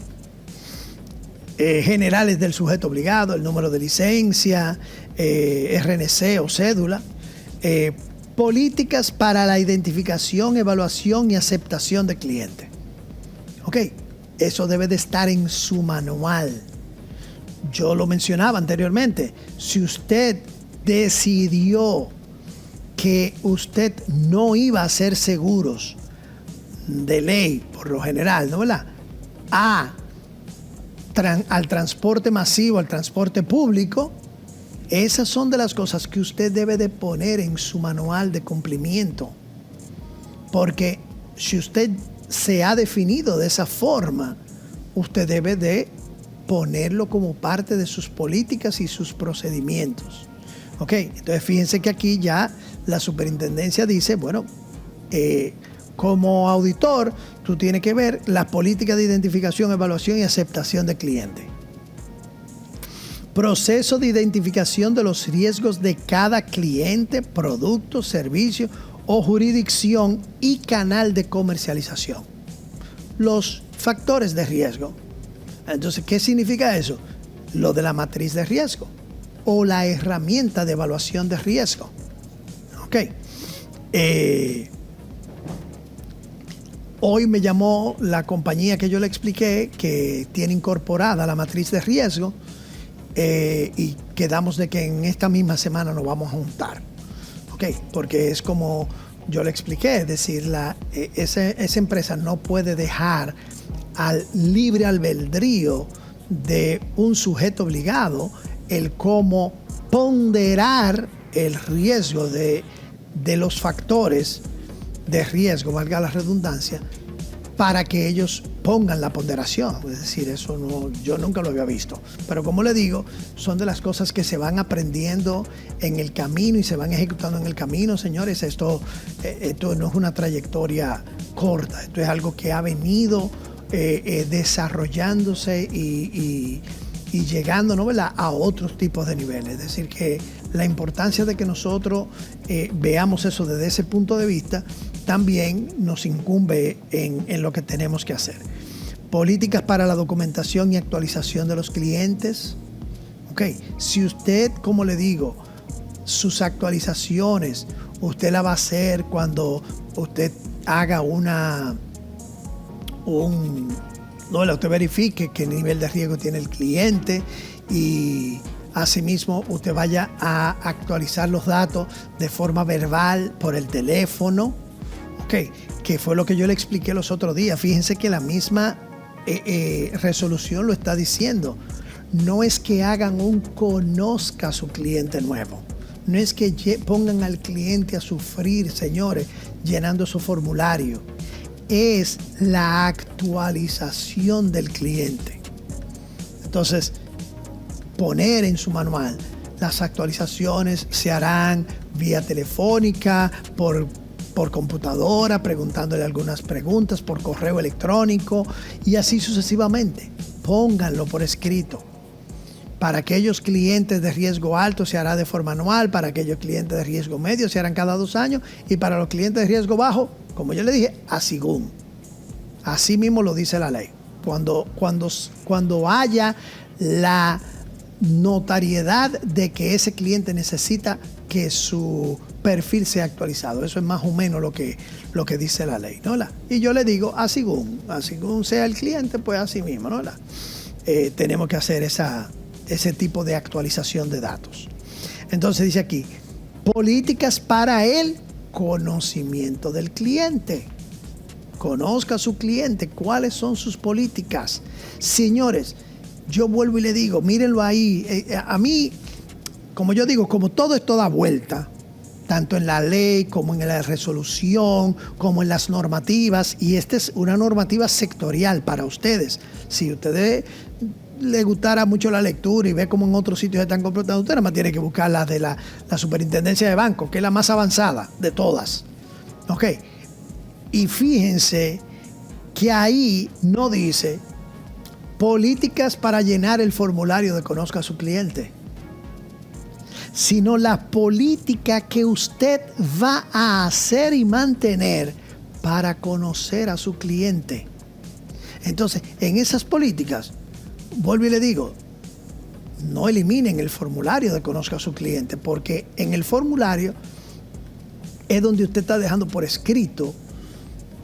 Speaker 1: generales del sujeto obligado, el número de licencia, RNC o cédula, políticas para la identificación, evaluación y aceptación de cliente. Ok, eso debe de estar en su manual. Yo lo mencionaba anteriormente, si usted decidió que usted no iba a hacer seguros de ley, por lo general, ¿no, verdad?, al transporte masivo, al transporte público, esas son de las cosas que usted debe de poner en su manual de cumplimiento. Porque si usted se ha definido de esa forma, usted debe de ponerlo como parte de sus políticas y sus procedimientos. Ok, entonces fíjense que aquí ya la superintendencia dice, bueno, como auditor, tú tienes que ver las políticas de identificación, evaluación y aceptación de cliente. Proceso de identificación de los riesgos de cada cliente, producto, servicio o jurisdicción y canal de comercialización. Los factores de riesgo. Entonces, ¿qué significa eso? Lo de la matriz de riesgo o la herramienta de evaluación de riesgo. Ok. Hoy me llamó la compañía que yo le expliqué que tiene incorporada la matriz de riesgo y quedamos de que en esta misma semana nos vamos a juntar. Ok, porque es como yo le expliqué, es decir, esa empresa no puede dejar al libre albedrío de un sujeto obligado el cómo ponderar el riesgo de los factores de riesgo, valga la redundancia, para que ellos pongan la ponderación. Es decir, eso no, yo nunca lo había visto. Pero como le digo, son de las cosas que se van aprendiendo en el camino y se van ejecutando en el camino, señores. Esto no es una trayectoria corta, esto es algo que ha venido desarrollándose y llegando, ¿no?, ¿verdad?, a otros tipos de niveles. Es decir, que la importancia de que nosotros veamos eso desde ese punto de vista también nos incumbe en lo que tenemos que hacer. Políticas para la documentación y actualización de los clientes. Ok, si usted, como le digo, sus actualizaciones, usted la va a hacer cuando usted haga usted verifique qué nivel de riesgo tiene el cliente y asimismo usted vaya a actualizar los datos de forma verbal por el teléfono. Ok, que fue lo que yo le expliqué los otros días. Fíjense que la misma resolución lo está diciendo. No es que hagan un conozca a su cliente nuevo. No es que pongan al cliente a sufrir, señores, llenando su formulario. Es la actualización del cliente. Entonces, poner en su manual, las actualizaciones se harán vía telefónica, por computadora, preguntándole algunas preguntas, por correo electrónico y así sucesivamente. Pónganlo por escrito. Para aquellos clientes de riesgo alto se hará de forma anual, para aquellos clientes de riesgo medio se harán cada 2 años y para los clientes de riesgo bajo, como yo le dije, asigún. Así mismo lo dice la ley. Cuando haya la notariedad de que ese cliente necesita que su perfil sea actualizado. Eso es más o menos lo que dice la ley, ¿no? Y yo le digo, así según sea el cliente, pues así mismo, ¿no? Tenemos que hacer ese tipo de actualización de datos. Entonces dice aquí, políticas para el conocimiento del cliente. Conozca a su cliente, cuáles son sus políticas. Señores, yo vuelvo y le digo, mírenlo ahí. A mí, como yo digo, como todo esto da vuelta, tanto en la ley como en la resolución, como en las normativas, y esta es una normativa sectorial para ustedes. Si ustedes les gustara mucho la lectura y ve cómo en otros sitios se están comportando, usted nada más tiene que buscar la de la Superintendencia de Bancos, que es la más avanzada de todas. Ok. Y fíjense que ahí no dice políticas para llenar el formulario de conozca a su cliente, sino la política que usted va a hacer y mantener para conocer a su cliente. Entonces, en esas políticas, vuelvo y le digo, no eliminen el formulario de conozca a su cliente, porque en el formulario es donde usted está dejando por escrito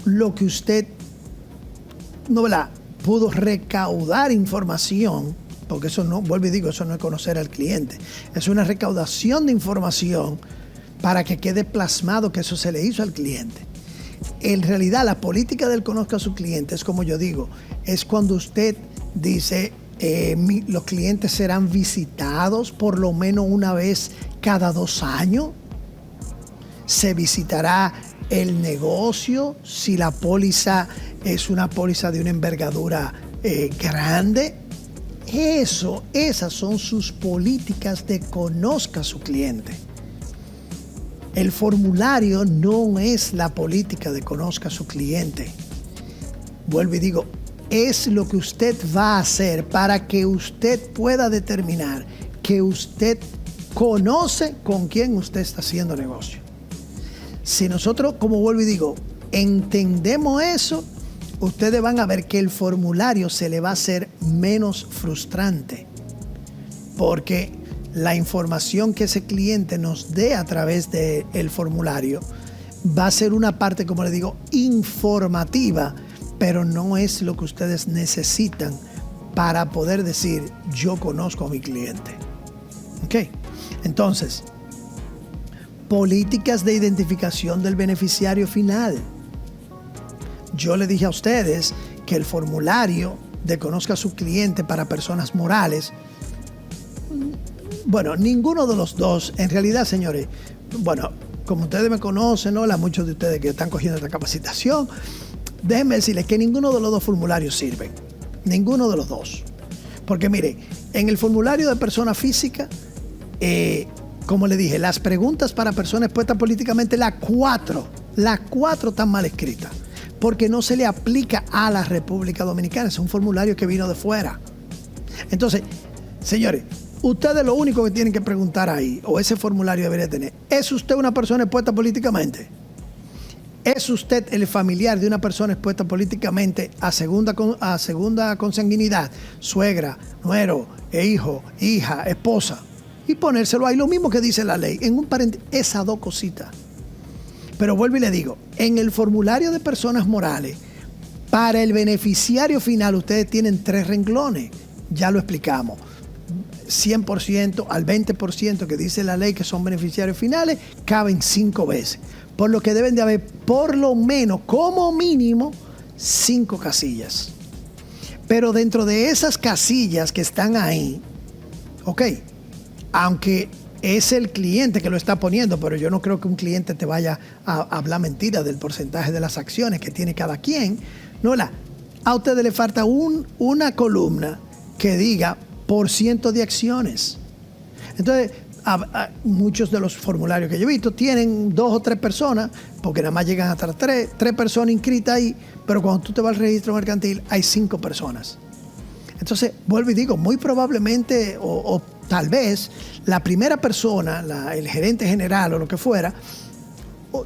Speaker 1: lo que usted pudo recaudar información, porque eso no, vuelvo y digo, eso no es conocer al cliente, es una recaudación de información para que quede plasmado que eso se le hizo al cliente. En realidad, la política del conozca a su cliente es, como yo digo, es cuando usted dice los clientes serán visitados por lo menos una vez cada 2 años. Se visitará el negocio si la póliza es una póliza de una envergadura grande. Esas son sus políticas de conozca a su cliente. El formulario no es la política de conozca a su cliente. Vuelvo y digo, es lo que usted va a hacer para que usted pueda determinar que usted conoce con quién usted está haciendo negocio. Si nosotros, como vuelvo y digo, entendemos eso, ustedes van a ver que el formulario se le va a hacer menos frustrante, porque la información que ese cliente nos dé a través del formulario va a ser una parte, como le digo, informativa, pero no es lo que ustedes necesitan para poder decir, yo conozco a mi cliente. ¿Ok? Entonces, políticas de identificación del beneficiario final. Yo le dije a ustedes que el formulario de Conozca a su cliente para personas morales, bueno, ninguno de los dos, en realidad, señores, bueno, como ustedes me conocen, ¿no? Muchos de ustedes que están cogiendo esta capacitación, déjenme decirles que ninguno de los dos formularios sirven. Ninguno de los dos. Porque mire, en el formulario de persona física, como le dije, las preguntas para personas expuestas políticamente, las cuatro están mal escritas, porque no se le aplica a la República Dominicana. Es un formulario que vino de fuera. Entonces, señores, ustedes lo único que tienen que preguntar ahí, o ese formulario debería tener, ¿es usted una persona expuesta políticamente? ¿Es usted el familiar de una persona expuesta políticamente a segunda consanguinidad? Suegra, nuero, hijo, hija, esposa. Y ponérselo ahí, lo mismo que dice la ley, en un paréntesis, esas dos cositas. Pero vuelvo y le digo, en el formulario de personas morales, para el beneficiario final, ustedes tienen 3 renglones. Ya lo explicamos. 100% al 20% que dice la ley que son beneficiarios finales, caben 5 veces. Por lo que deben de haber por lo menos, como mínimo, 5 casillas. Pero dentro de esas casillas que están ahí, ok, aunque es el cliente que lo está poniendo, pero yo no creo que un cliente te vaya a hablar mentiras del porcentaje de las acciones que tiene cada quien. No, a ustedes le falta una columna que diga % de acciones. Entonces, muchos de los formularios que yo he visto tienen 2 o 3 personas, porque nada más llegan hasta 3 personas inscritas ahí, pero cuando tú te vas al registro mercantil hay 5 personas. Entonces, vuelvo y digo, muy probablemente o tal vez la primera persona, el gerente general o lo que fuera,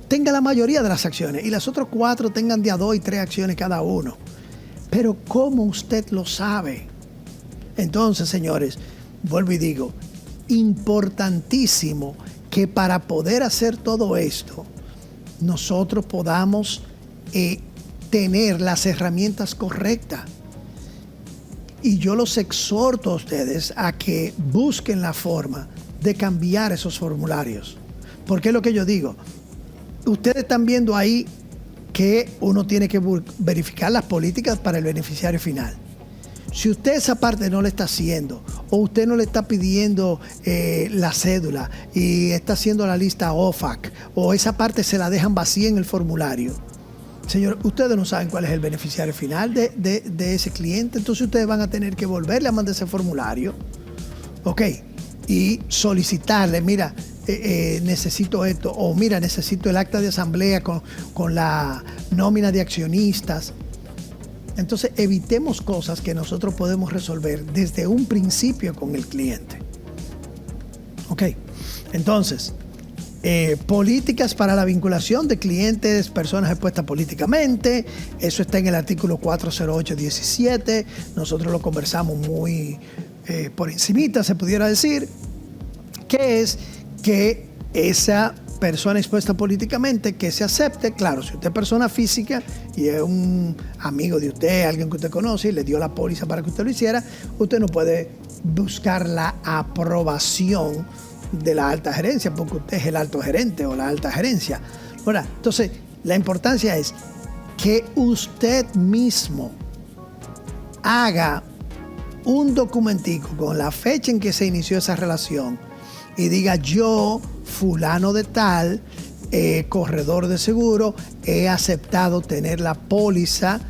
Speaker 1: tenga la mayoría de las acciones y las otras 4 tengan de a 2 y 3 acciones cada uno. Pero ¿cómo usted lo sabe? Entonces, señores, vuelvo y digo, importantísimo que para poder hacer todo esto, nosotros podamos tener las herramientas correctas. Y yo los exhorto a ustedes a que busquen la forma de cambiar esos formularios. Porque es lo que yo digo. Ustedes están viendo ahí que uno tiene que verificar las políticas para el beneficiario final. Si usted esa parte no le está haciendo, o usted no le está pidiendo la cédula y está haciendo la lista OFAC, o esa parte se la dejan vacía en el formulario, señor, ustedes no saben cuál es el beneficiario final de ese cliente, entonces ustedes van a tener que volverle a mandar ese formulario, ok, y solicitarle, mira, necesito esto, o mira, necesito el acta de asamblea con la nómina de accionistas. Entonces evitemos cosas que nosotros podemos resolver desde un principio con el cliente. Ok, entonces, políticas para la vinculación de clientes, personas expuestas políticamente, eso está en el artículo 408-17, nosotros lo conversamos muy por encimita, se pudiera decir, que es que esa persona expuesta políticamente que se acepte, claro, si usted es persona física y es un amigo de usted, alguien que usted conoce y le dio la póliza para que usted lo hiciera, usted no puede buscar la aprobación de la alta gerencia porque usted es el alto gerente o la alta gerencia. Ahora, entonces, la importancia es que usted mismo haga un documentico con la fecha en que se inició esa relación y diga: yo, fulano de tal, corredor de seguro, he aceptado tener la póliza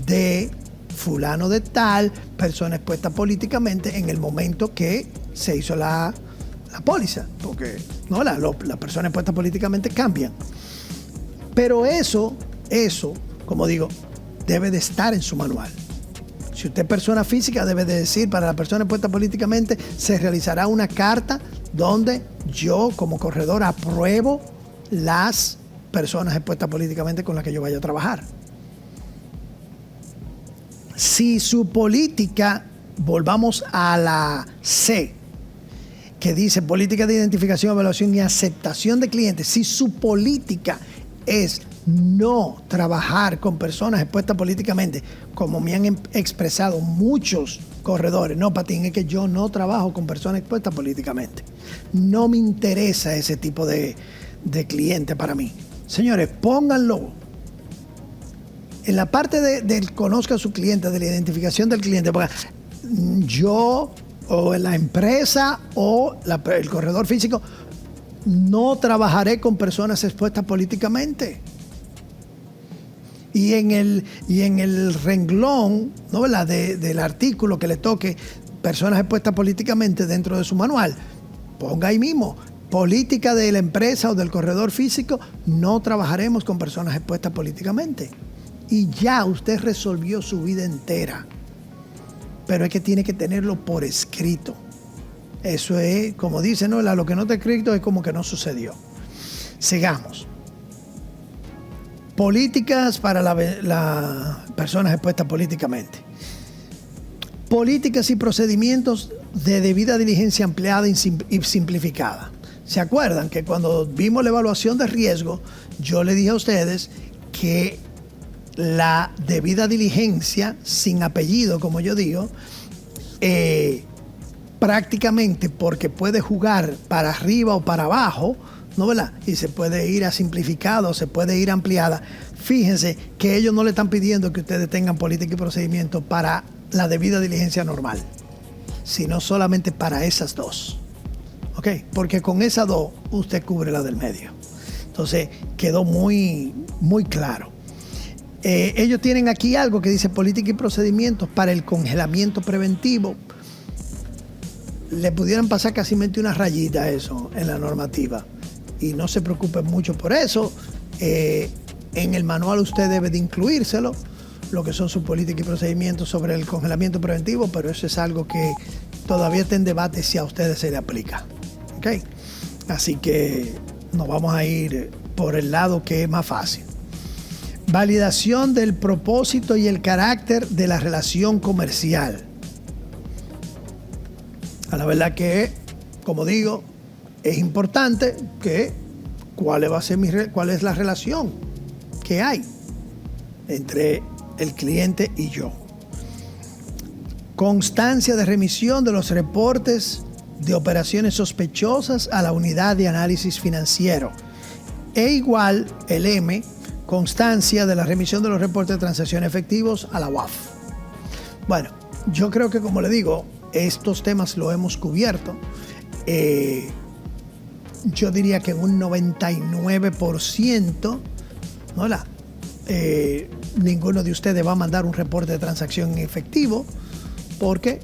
Speaker 1: de fulano de tal, persona expuesta políticamente, en el momento que se hizo la póliza, porque no, las personas expuestas políticamente cambian. Pero eso, como digo, debe de estar en su manual. Si usted es persona física, debe de decir: para la persona expuesta políticamente se realizará una carta donde yo como corredor apruebo las personas expuestas políticamente con las que yo vaya a trabajar. Si su política, volvamos a la C, que dice política de identificación, evaluación y aceptación de clientes, si su política es no trabajar con personas expuestas políticamente, como me han expresado muchos corredores, no, Patín, es que yo no trabajo con personas expuestas políticamente. No me interesa ese tipo de cliente para mí. Señores, pónganlo en la parte del conozca a su cliente, de la identificación del cliente, porque yo o la empresa o el corredor físico no trabajaré con personas expuestas políticamente. Y en el renglón, ¿no, verdad?, del artículo que le toque personas expuestas políticamente dentro de su manual, ponga ahí mismo, política de la empresa o del corredor físico, no trabajaremos con personas expuestas políticamente. Y ya usted resolvió su vida entera. Pero es que tiene que tenerlo por escrito. Eso es, como dice, ¿no? Lo que no está escrito es como que no sucedió. Sigamos. Políticas para las personas expuestas políticamente. Políticas y procedimientos de debida diligencia ampliada y simplificada. ¿Se acuerdan que cuando vimos la evaluación de riesgo, yo le dije a ustedes que la debida diligencia, sin apellido, como yo digo, prácticamente porque puede jugar para arriba o para abajo, ¿no, verdad? Y se puede ir a simplificado, se puede ir a ampliada. Fíjense que ellos no le están pidiendo que ustedes tengan política y procedimiento para la debida diligencia normal, sino solamente para esas dos. ¿Ok? Porque con esas dos usted cubre la del medio. Entonces quedó muy, muy claro. Ellos tienen aquí algo que dice política y procedimientos para el congelamiento preventivo. Le pudieran pasar casi una rayita a eso en la normativa. Y no se preocupen mucho por eso. En el manual usted debe de incluírselo, lo que son sus políticas y procedimientos sobre el congelamiento preventivo, pero eso es algo que todavía está en debate si a ustedes se le aplica. ¿Ok? Así que nos vamos a ir por el lado que es más fácil. Validación del propósito y el carácter de la relación comercial. A la verdad que, como digo, es importante que cuál es la relación que hay entre el cliente y yo. Constancia de remisión de los reportes de operaciones sospechosas a la unidad de análisis financiero. E igual el M, constancia de la remisión de los reportes de transacciones efectivos a la UAF. Bueno, yo creo que, como le digo, estos temas lo hemos cubierto. Yo diría que en un 99%, ¿no? Ninguno de ustedes va a mandar un reporte de transacción en efectivo, porque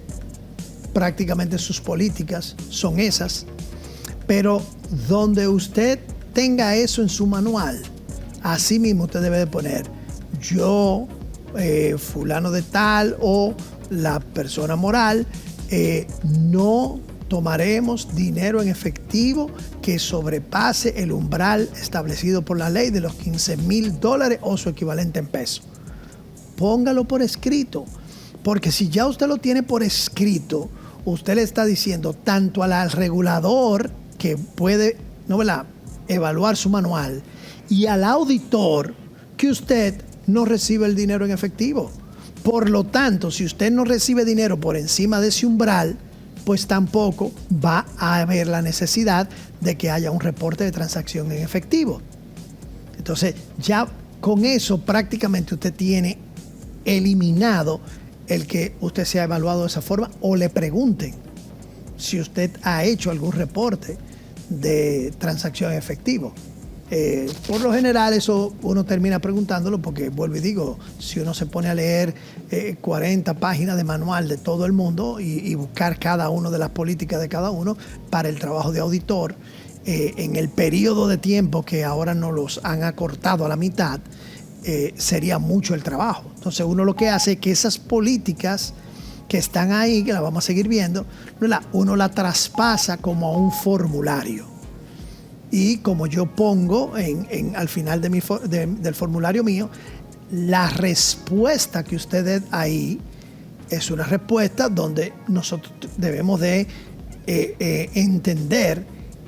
Speaker 1: prácticamente sus políticas son esas. Pero donde usted tenga eso en su manual, así mismo usted debe de poner yo, fulano de tal, o la persona moral, no tomaremos dinero en efectivo que sobrepase el umbral establecido por la ley de los $15,000 o su equivalente en pesos. Póngalo por escrito, porque si ya usted lo tiene por escrito, usted le está diciendo tanto al regulador que puede, ¿no, verdad?, evaluar su manual, y al auditor que usted no recibe el dinero en efectivo. Por lo tanto, si usted no recibe dinero por encima de ese umbral, pues tampoco va a haber la necesidad de que haya un reporte de transacción en efectivo. Entonces, ya con eso prácticamente usted tiene eliminado el que usted sea evaluado de esa forma, o le pregunten si usted ha hecho algún reporte de transacción en efectivo. Por lo general eso uno termina preguntándolo porque, vuelvo y digo, si uno se pone a leer 40 páginas de manual de todo el mundo y buscar cada una de las políticas de cada uno para el trabajo de auditor, en el periodo de tiempo que ahora nos los han acortado a la mitad, sería mucho el trabajo. Entonces uno lo que hace es que esas políticas que están ahí, que las vamos a seguir viendo, uno la traspasa como a un formulario. Y como yo pongo al final del formulario mío, la respuesta que usted dé ahí es una respuesta donde nosotros debemos de entender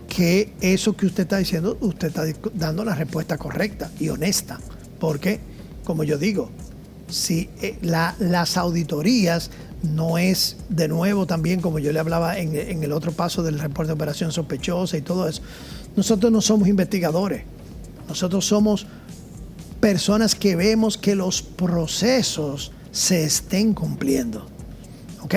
Speaker 1: que eso que usted está diciendo, usted está dando la respuesta correcta y honesta. Porque, como yo digo, si las auditorías no es, de nuevo también, como yo le hablaba en el otro paso del reporte de operación sospechosa y todo eso, nosotros no somos investigadores. Nosotros somos personas que vemos que los procesos se estén cumpliendo. ¿Ok?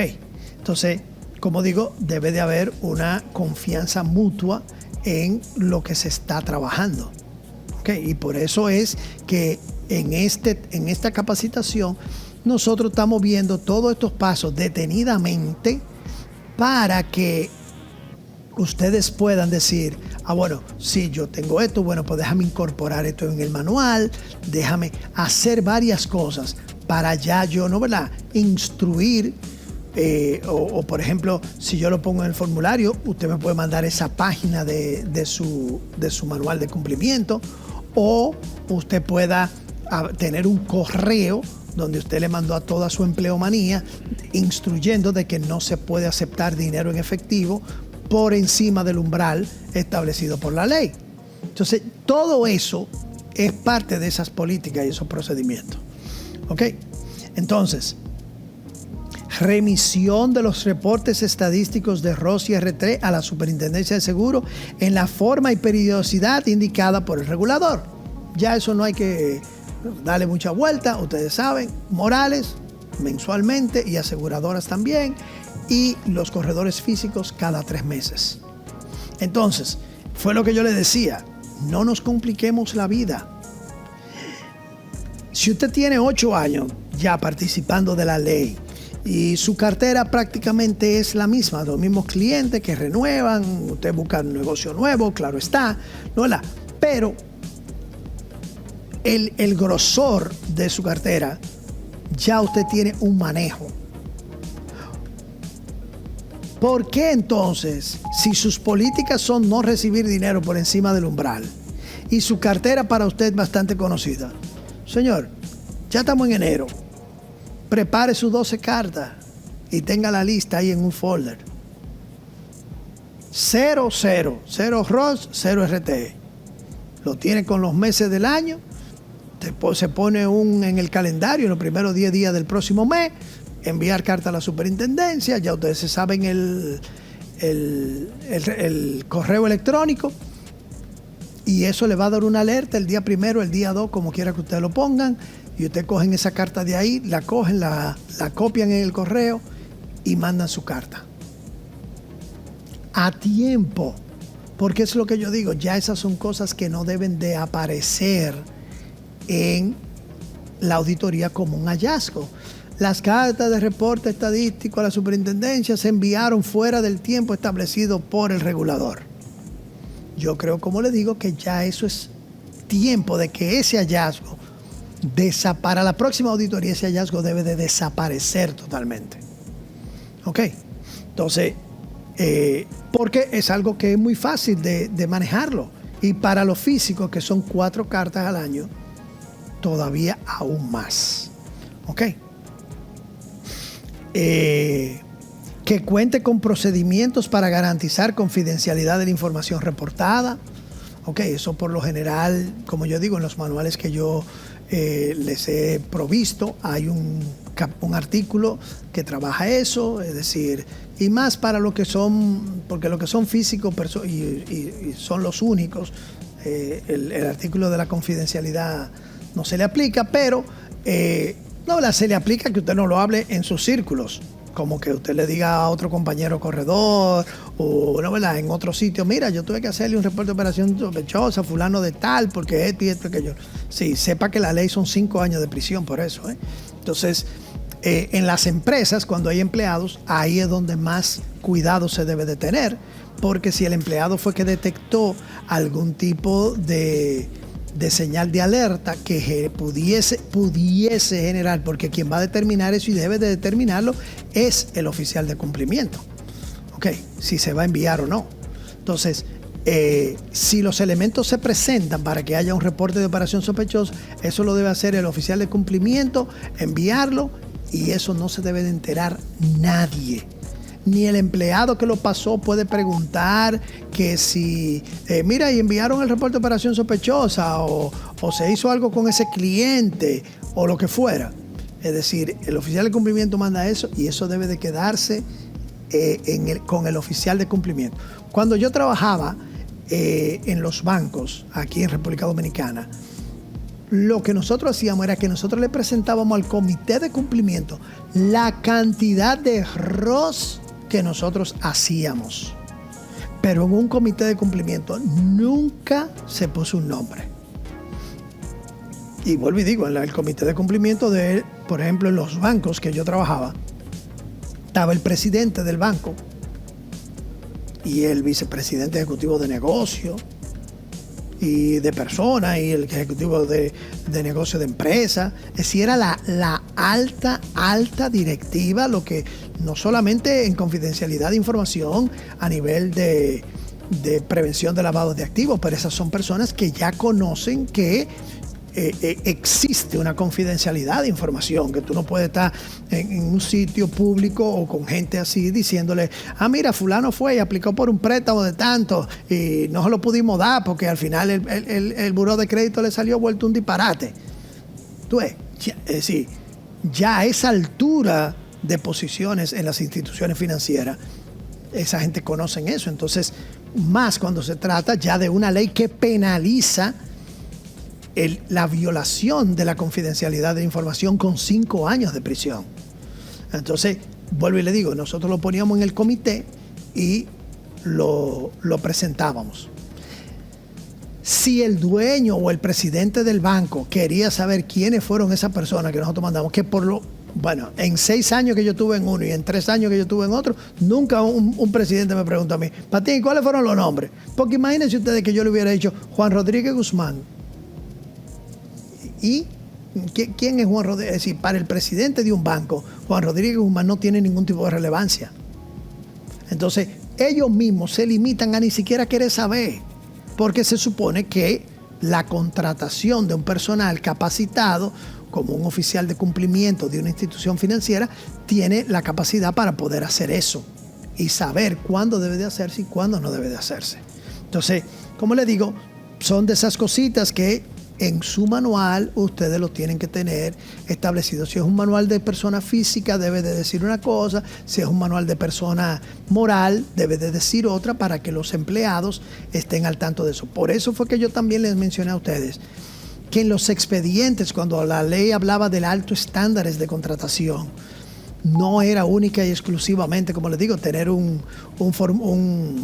Speaker 1: Entonces, como digo, debe de haber una confianza mutua en lo que se está trabajando. ¿Ok? Y por eso es que en esta capacitación nosotros estamos viendo todos estos pasos detenidamente para que ustedes puedan decir, bueno, sí, yo tengo esto, bueno, pues déjame incorporar esto en el manual, déjame hacer varias cosas para ya yo, ¿no, verdad?, instruir, o por ejemplo, si yo lo pongo en el formulario, usted me puede mandar esa página de su manual de cumplimiento, o usted pueda tener un correo donde usted le mandó a toda su empleomanía instruyendo de que no se puede aceptar dinero en efectivo por encima del umbral establecido por la ley. Entonces, todo eso es parte de esas políticas y esos procedimientos. ¿Ok? Entonces, remisión de los reportes estadísticos de ROS y R3 a la Superintendencia de Seguros en la forma y periodicidad indicada por el regulador. Ya eso no hay que darle mucha vuelta, ustedes saben, Morales mensualmente y aseguradoras también, y los corredores físicos cada 3 meses. Entonces, fue lo que yo le decía, no nos compliquemos la vida. Si usted tiene 8 años ya participando de la ley y su cartera prácticamente es la misma, los mismos clientes que renuevan, usted busca un negocio nuevo, claro está, ¿no? Pero el grosor de su cartera, ya usted tiene un manejo. ¿Por qué entonces, si sus políticas son no recibir dinero por encima del umbral y su cartera para usted es bastante conocida? Señor, ya estamos en enero. Prepare sus 12 cartas y tenga la lista ahí en un folder. 0 ROS, 0 RTE. Lo tiene con los meses del año. Se pone en el calendario, en los primeros 10 días del próximo mes, enviar carta a la superintendencia. Ya ustedes se saben el correo electrónico, y eso le va a dar una alerta el día 1, el día 2, como quiera que ustedes lo pongan, y ustedes cogen esa carta de ahí, la cogen, la copian en el correo y mandan su carta a tiempo, porque es lo que yo digo, ya esas son cosas que no deben de aparecer en la auditoría como un hallazgo. Las cartas de reporte estadístico a la superintendencia se enviaron fuera del tiempo establecido por el regulador. Yo creo, como le digo, que ya eso es tiempo de que ese hallazgo, para la próxima auditoría, ese hallazgo debe de desaparecer totalmente. ¿Ok? Entonces, porque es algo que es muy fácil de manejarlo. Y para los físicos, que son 4 cartas al año, todavía aún más. ¿Ok? Que cuente con procedimientos para garantizar confidencialidad de la información reportada. Ok, eso por lo general, como yo digo, en los manuales que yo les he provisto, hay un artículo que trabaja eso, es decir, y más para lo que son, porque lo que son físicos y son los únicos, el artículo de la confidencialidad no se le aplica, pero se le aplica que usted no lo hable en sus círculos, como que usted le diga a otro compañero corredor o no, ¿verdad?, en otro sitio, mira, yo tuve que hacerle un reporte de operación sospechosa a fulano de tal, porque esto y esto que yo. Sí, sepa que la ley son 5 años de prisión por eso. Entonces, en las empresas, cuando hay empleados, ahí es donde más cuidado se debe de tener, porque si el empleado fue que detectó algún tipo de señal de alerta que pudiese generar, porque quien va a determinar eso y debe de determinarlo es el oficial de cumplimiento. Ok, si se va a enviar o no. Entonces, Si los elementos se presentan para que haya un reporte de operación sospechosa, eso lo debe hacer el oficial de cumplimiento, enviarlo, y eso no se debe de enterar nadie. Ni el empleado que lo pasó puede preguntar que si, mira, y enviaron el reporte de operación sospechosa o se hizo algo con ese cliente o lo que fuera. Es decir, el oficial de cumplimiento manda eso y eso debe de quedarse con el oficial de cumplimiento. Cuando yo trabajaba en los bancos aquí en República Dominicana, lo que nosotros hacíamos era que nosotros le presentábamos al comité de cumplimiento la cantidad de ROS que nosotros hacíamos. Pero en un comité de cumplimiento nunca se puso un nombre. Y vuelvo y digo, en el comité de cumplimiento por ejemplo, en los bancos que yo trabajaba, estaba el presidente del banco y el vicepresidente ejecutivo de negocio y de personas y el ejecutivo de negocio de empresa. Es decir, era la alta directiva, lo que no solamente en confidencialidad de información a nivel de prevención de lavado de activos, pero esas son personas que ya conocen que existe una confidencialidad de información, que tú no puedes estar en un sitio público o con gente así diciéndole, mira, fulano fue y aplicó por un préstamo de tanto y no se lo pudimos dar porque al final el buró de crédito le salió vuelto un disparate. Tú ves, es decir, ya a esa altura de posiciones en las instituciones financieras, esa gente conoce eso. Entonces, más cuando se trata ya de una ley que penaliza la violación de la confidencialidad de información con 5 años de prisión. Entonces, vuelvo y le digo, nosotros lo poníamos en el comité y lo presentábamos. Si el dueño o el presidente del banco quería saber quiénes fueron esas personas que nosotros mandamos, que en 6 años que yo tuve en uno y en 3 años que yo tuve en otro, nunca un presidente me preguntó a mí, Patín, ¿cuáles fueron los nombres? Porque imagínense ustedes que yo le hubiera dicho Juan Rodríguez Guzmán. ¿Y quién es Juan Rodríguez? Es decir, para el presidente de un banco, Juan Rodríguez Guzmán no tiene ningún tipo de relevancia. Entonces, ellos mismos se limitan a ni siquiera querer saber, porque se supone que la contratación de un personal capacitado, como un oficial de cumplimiento de una institución financiera, tiene la capacidad para poder hacer eso y saber cuándo debe de hacerse y cuándo no debe de hacerse. Entonces, como les digo, son de esas cositas que en su manual ustedes lo tienen que tener establecido. Si es un manual de persona física, debe de decir una cosa. Si es un manual de persona moral, debe de decir otra, para que los empleados estén al tanto de eso. Por eso fue que yo también les mencioné a ustedes que en los expedientes, cuando la ley hablaba del alto estándares de contratación, no era única y exclusivamente, como les digo, tener un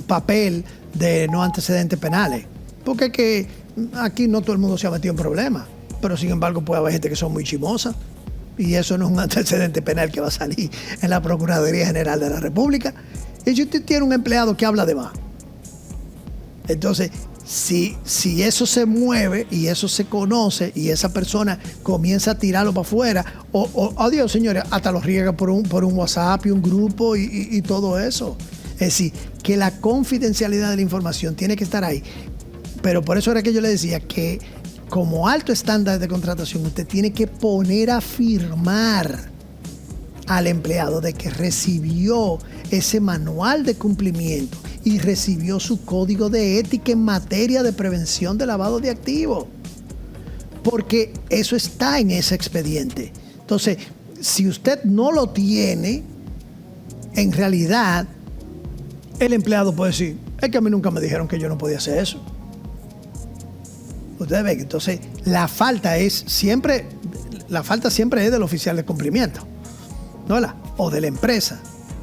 Speaker 1: papel de no antecedentes penales. Porque es que aquí no todo el mundo se ha metido en problemas, pero sin embargo puede haber gente que son muy chimosas y eso no es un antecedente penal que va a salir en la Procuraduría General de la República. Y si usted tiene un empleado que habla de más, entonces si eso se mueve y eso se conoce y esa persona comienza a tirarlo para afuera, adiós señores, hasta los riega por un WhatsApp y un grupo y todo eso. Es decir, que la confidencialidad de la información tiene que estar ahí. Pero por eso era que yo le decía que como alto estándar de contratación usted tiene que poner a firmar al empleado de que recibió ese manual de cumplimiento y recibió su código de ética en materia de prevención de lavado de activos. Porque eso está en ese expediente. Entonces, si usted no lo tiene, en realidad el empleado puede decir, es que a mí nunca me dijeron que yo no podía hacer eso. Ustedes ven, entonces la falta siempre es del oficial de cumplimiento, ¿no? O de la empresa,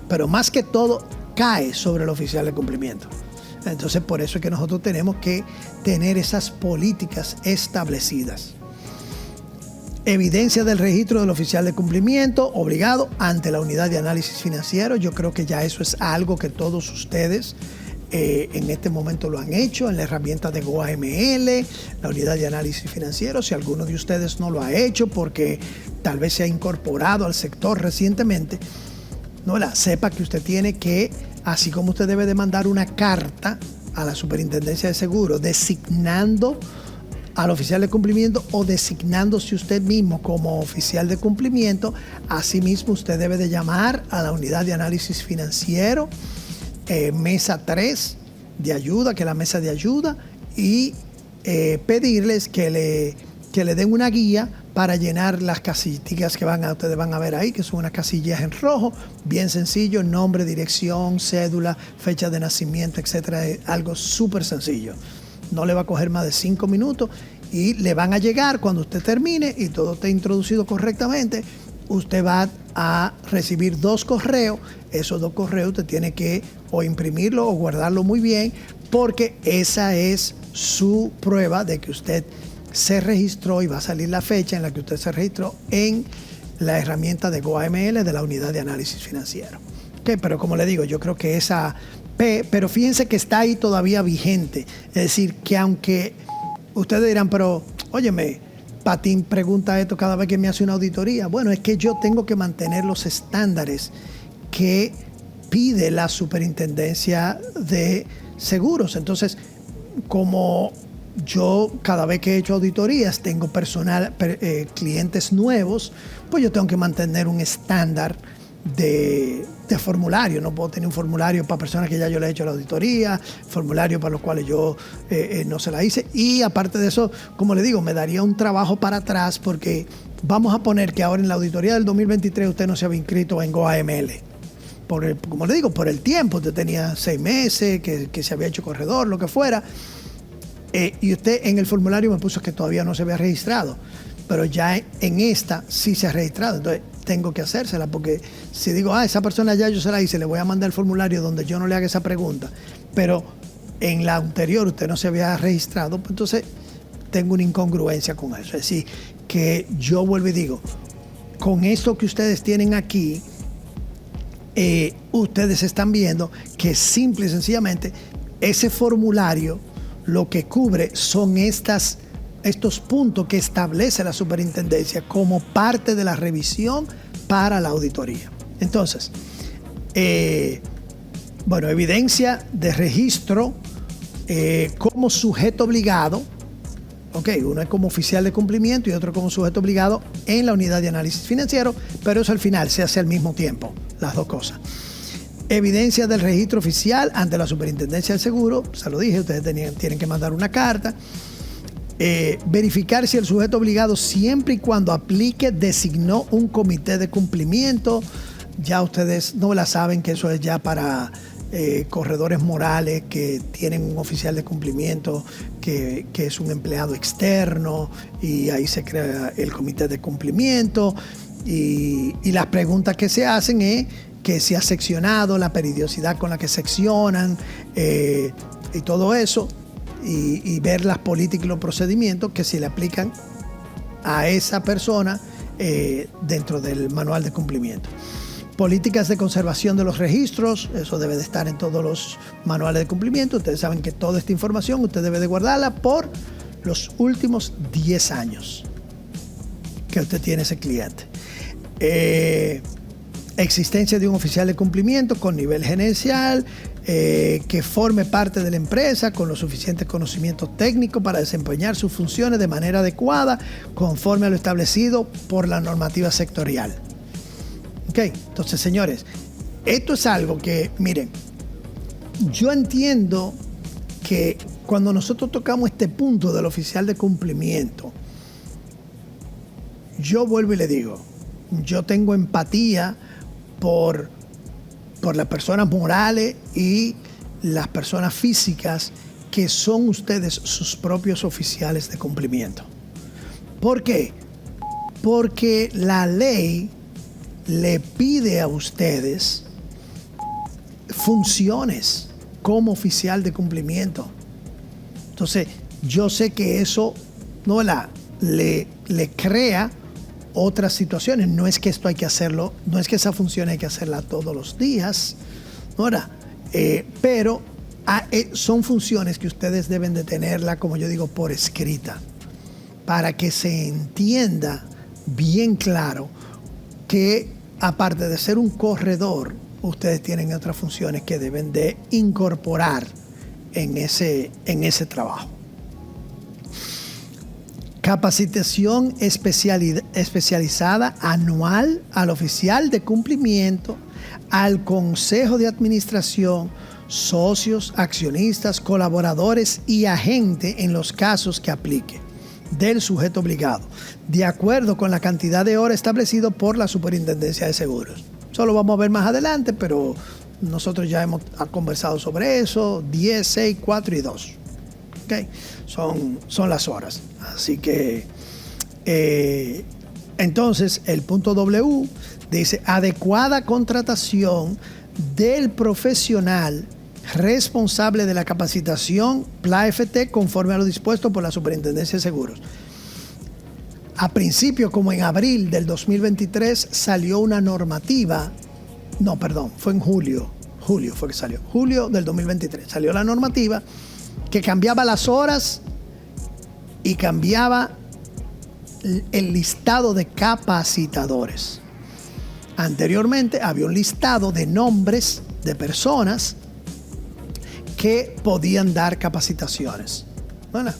Speaker 1: pero más que todo cae sobre el oficial de cumplimiento. Entonces por eso es que nosotros tenemos que tener esas políticas establecidas. Evidencia del registro del oficial de cumplimiento obligado ante la unidad de análisis financiero. Yo creo que ya eso es algo que todos ustedes en este momento lo han hecho en la herramienta de GoAML, la unidad de análisis financiero. Si alguno de ustedes no lo ha hecho porque tal vez se ha incorporado al sector recientemente, sepa que usted tiene que, así como usted debe de mandar una carta a la Superintendencia de Seguros, designando al oficial de cumplimiento o designándose usted mismo como oficial de cumplimiento. Asimismo, usted debe de llamar a la unidad de análisis financiero, mesa 3 de ayuda, que es la mesa de ayuda, y pedirles que le den una guía para llenar las casillas que ustedes van a ver ahí, que son unas casillas en rojo, bien sencillo: nombre, dirección, cédula, fecha de nacimiento, etcétera. Es algo súper sencillo. No le va a coger más de 5 minutos y le van a llegar cuando usted termine y todo esté introducido correctamente. Usted va a recibir 2 correos. Esos 2 correos usted tiene que o imprimirlo o guardarlo muy bien, porque esa es su prueba de que usted se registró, y va a salir la fecha en la que usted se registró en la herramienta de GoAML de la unidad de análisis financiero. ¿Okay? Pero como le digo, yo creo que esa pero fíjense que está ahí todavía vigente. Es decir, que aunque ustedes dirán, pero óyeme, Patín pregunta esto cada vez que me hace una auditoría. Bueno, es que yo tengo que mantener los estándares que pide la Superintendencia de Seguros. Entonces, como yo cada vez que he hecho auditorías tengo clientes nuevos, pues yo tengo que mantener un estándar de formulario. No puedo tener un formulario para personas que ya yo le he hecho la auditoría, formulario para los cuales yo no se la hice. Y aparte de eso, como le digo, me daría un trabajo para atrás, porque vamos a poner que ahora en la auditoría del 2023 usted no se había inscrito en GoAML. Como le digo, por el tiempo. Usted tenía 6 meses, que se había hecho corredor, lo que fuera. Y usted en el formulario me puso que todavía no se había registrado, pero ya en esta sí se ha registrado. Entonces tengo que hacérsela, porque si digo, esa persona ya yo se la hice, le voy a mandar el formulario donde yo no le haga esa pregunta, pero en la anterior usted no se había registrado, pues entonces tengo una incongruencia con eso. Es decir, que yo vuelvo y digo, con esto que ustedes tienen aquí, ustedes están viendo que simple y sencillamente ese formulario lo que cubre son estos puntos que establece la superintendencia como parte de la revisión para la auditoría. Entonces, evidencia de registro como sujeto obligado. Uno es como oficial de cumplimiento y otro como sujeto obligado en la unidad de análisis financiero, pero eso al final se hace al mismo tiempo, las dos cosas. Evidencia del registro oficial ante la Superintendencia del Seguro, se lo dije, ustedes tienen que mandar una carta. Verificar si el sujeto obligado, siempre y cuando aplique, designó un comité de cumplimiento. Ya ustedes no la saben que eso es ya para corredores morales que tienen un oficial de cumplimiento que es un empleado externo, y ahí se crea el comité de cumplimiento, y las preguntas que se hacen es que si ha seccionado, la periodicidad con la que seccionan, y todo eso, y ver las políticas y los procedimientos que se le aplican a esa persona dentro del manual de cumplimiento. Políticas de conservación de los registros, eso debe de estar en todos los manuales de cumplimiento. Ustedes saben que toda esta información usted debe de guardarla por los últimos 10 años que usted tiene ese cliente. Existencia de un oficial de cumplimiento con nivel gerencial, que forme parte de la empresa con los suficientes conocimientos técnicos para desempeñar sus funciones de manera adecuada, conforme a lo establecido por la normativa sectorial. Entonces, señores, esto es algo que, miren, yo entiendo que cuando nosotros tocamos este punto del oficial de cumplimiento, yo vuelvo y le digo, yo tengo empatía por las personas morales y las personas físicas que son ustedes sus propios oficiales de cumplimiento. ¿Por qué? Porque la ley le pide a ustedes funciones como oficial de cumplimiento. Entonces, yo sé que eso le crea otras situaciones. No es que esto hay que hacerlo, no es que esa función hay que hacerla todos los días, pero son funciones que ustedes deben de tenerla, como yo digo, por escrita, para que se entienda bien claro que aparte de ser un corredor, ustedes tienen otras funciones que deben de incorporar en ese trabajo. Capacitación especializada anual al oficial de cumplimiento, al consejo de administración, socios, accionistas, colaboradores y agente en los casos que aplique del sujeto obligado, de acuerdo con la cantidad de horas establecido por la Superintendencia de Seguros. Eso lo vamos a ver más adelante, pero nosotros ya hemos conversado sobre eso, 10, 6, 4 y 2. ¿Okay? Son las horas. Así que, entonces, el punto W dice, adecuada contratación del profesional responsable de la capacitación PLAFT conforme a lo dispuesto por la Superintendencia de Seguros. A principio, como en abril del 2023, salió una normativa, fue en julio fue que salió, julio del 2023, salió la normativa que cambiaba las horas y cambiaba el listado de capacitadores. Anteriormente había un listado de nombres de personas que podían dar capacitaciones. Bueno,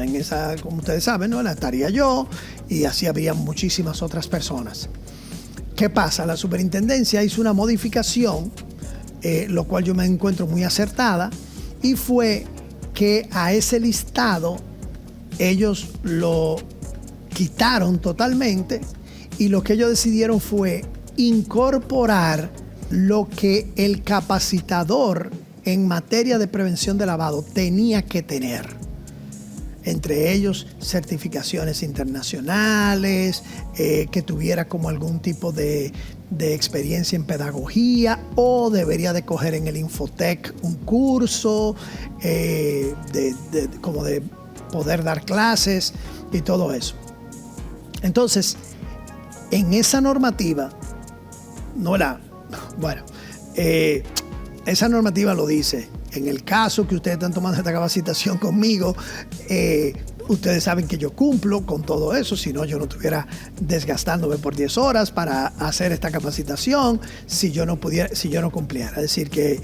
Speaker 1: en esa, como ustedes saben, ¿no? Estaría yo y así había muchísimas otras personas. ¿Qué pasa? La superintendencia hizo una modificación, lo cual yo me encuentro muy acertada, y fue que a ese listado ellos lo quitaron totalmente y lo que ellos decidieron fue incorporar lo que el capacitador en materia de prevención de lavado tenía que tener. Entre ellos, certificaciones internacionales, que tuviera como algún tipo de experiencia en pedagogía, o debería de coger en el Infotec un curso como de poder dar clases y todo eso. Entonces, en esa normativa, esa normativa lo dice. En el caso que ustedes están tomando esta capacitación conmigo, ustedes saben que yo cumplo con todo eso, si no yo no estuviera desgastándome por 10 horas para hacer esta capacitación si yo no cumpliera. Es decir, que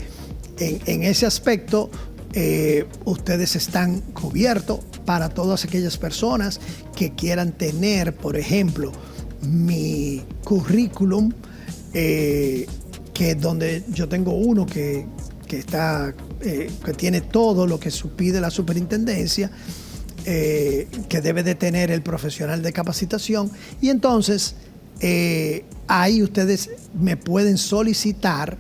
Speaker 1: en ese aspecto ustedes están cubiertos para todas aquellas personas que quieran tener, por ejemplo, mi currículum, que donde yo tengo uno que tiene todo lo que pide la superintendencia, que debe de tener el profesional de capacitación, y entonces ahí ustedes me pueden solicitar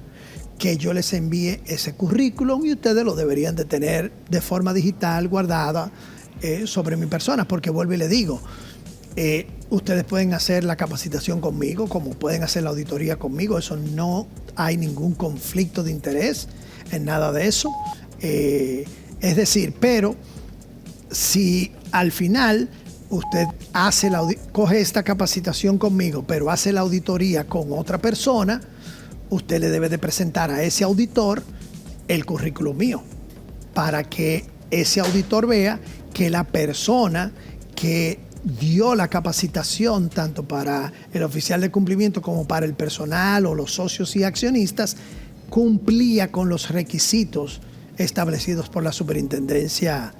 Speaker 1: que yo les envíe ese currículum y ustedes lo deberían de tener de forma digital guardada sobre mi persona, porque vuelvo y le digo, ustedes pueden hacer la capacitación conmigo, como pueden hacer la auditoría conmigo, eso no hay ningún conflicto de interés en nada de eso. Es decir, pero si al final usted coge esta capacitación conmigo, pero hace la auditoría con otra persona, usted le debe de presentar a ese auditor el currículum mío, para que ese auditor vea que la persona que dio la capacitación, tanto para el oficial de cumplimiento como para el personal o los socios y accionistas, cumplía con los requisitos establecidos por la Superintendencia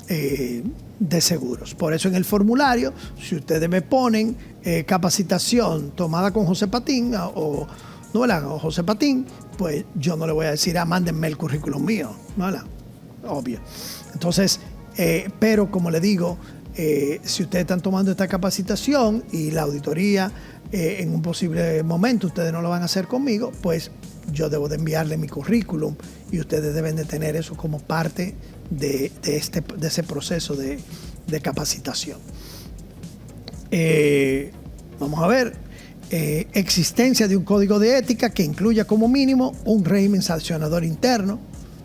Speaker 1: de Seguros. Por eso en el formulario, si ustedes me ponen capacitación tomada con José Patín o José Patín, pues yo no le voy a decir, mándenme el currículum mío, ¿no? Obvio. Entonces, pero como le digo, si ustedes están tomando esta capacitación y la auditoría en un posible momento ustedes no lo van a hacer conmigo, pues yo debo de enviarle mi currículum y ustedes deben de tener eso como parte de ese proceso de capacitación. Vamos a ver, existencia de un código de ética que incluya como mínimo un régimen sancionador interno.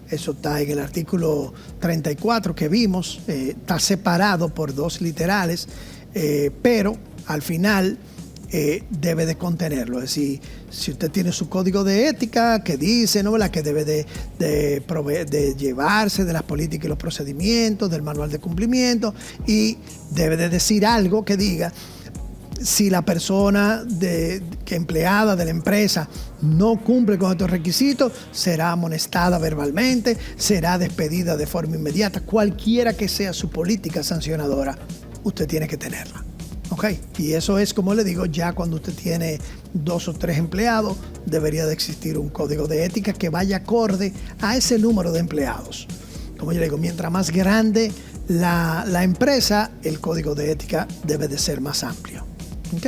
Speaker 1: Eso está en el artículo 34 que vimos, está separado por 2 literales, pero al final debe de contenerlo. Es decir, si usted tiene su código de ética que dice, ¿no?, que debe de llevarse de las políticas y los procedimientos, del manual de cumplimiento, y debe de decir algo que diga, Si la persona que empleada de la empresa no cumple con estos requisitos, será amonestada verbalmente, será despedida de forma inmediata. Cualquiera que sea su política sancionadora, usted tiene que tenerla. ¿Ok? Y eso es, como le digo, ya cuando usted tiene 2 o 3 empleados, debería de existir un código de ética que vaya acorde a ese número de empleados. Como yo le digo, mientras más grande la empresa, el código de ética debe de ser más amplio. ¿Ok?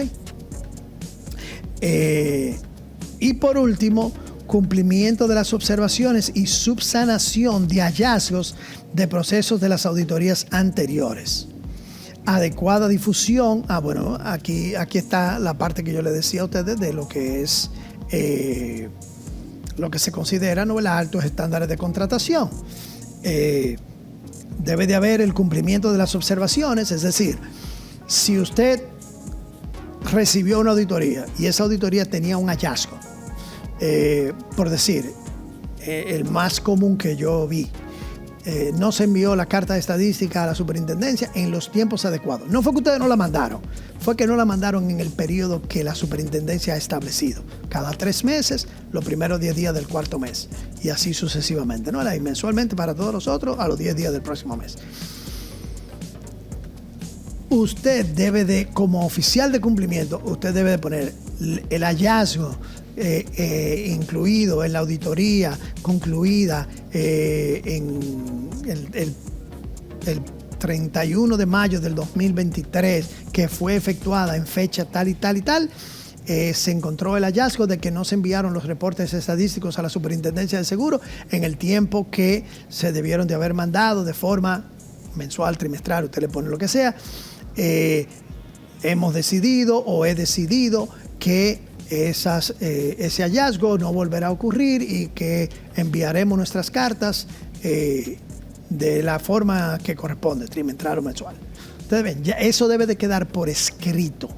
Speaker 1: Y por último, cumplimiento de las observaciones y subsanación de hallazgos de procesos de las auditorías anteriores. Adecuada difusión. Bueno, aquí está la parte que yo le decía a ustedes de lo que es lo que se considera, ¿no?, los altos estándares de contratación. Debe de haber el cumplimiento de las observaciones, es decir, si usted recibió una auditoría y esa auditoría tenía un hallazgo, por decir, el más común que yo vi, no se envió la carta de estadística a la superintendencia en los tiempos adecuados. No fue que ustedes no la mandaron, fue que no la mandaron en el periodo que la superintendencia ha establecido. Cada 3 meses, los primeros 10 días del cuarto mes, y así sucesivamente, ¿no? Y mensualmente para todos los otros a los 10 días del próximo mes. Usted debe de, como oficial de cumplimiento, usted debe de poner el hallazgo incluido en la auditoría concluida en el 31 de mayo del 2023, que fue efectuada en fecha tal y tal y tal. Se encontró el hallazgo de que no se enviaron los reportes estadísticos a la Superintendencia de Seguros en el tiempo que se debieron de haber mandado de forma mensual, trimestral, usted le pone lo que sea. Hemos decidido o he decidido que ese hallazgo no volverá a ocurrir y que enviaremos nuestras cartas de la forma que corresponde, trimestral o mensual. Ustedes ven, ya eso debe de quedar por escrito.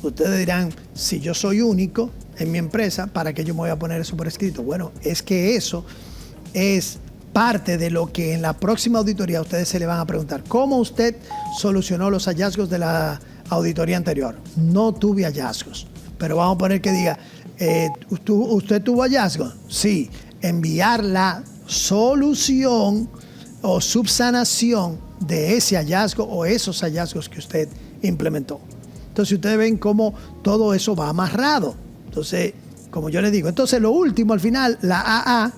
Speaker 1: Ustedes dirán, si yo soy único en mi empresa, ¿para qué yo me voy a poner eso por escrito? Bueno, es que eso es parte de lo que en la próxima auditoría ustedes se le van a preguntar. ¿Cómo usted solucionó los hallazgos de la auditoría anterior? No tuve hallazgos. Pero vamos a poner que diga, ¿usted tuvo hallazgos? Sí. Enviar la solución o subsanación de ese hallazgo o esos hallazgos que usted implementó. Entonces ustedes ven cómo todo eso va amarrado. Entonces, como yo les digo, entonces lo último al final, la AA,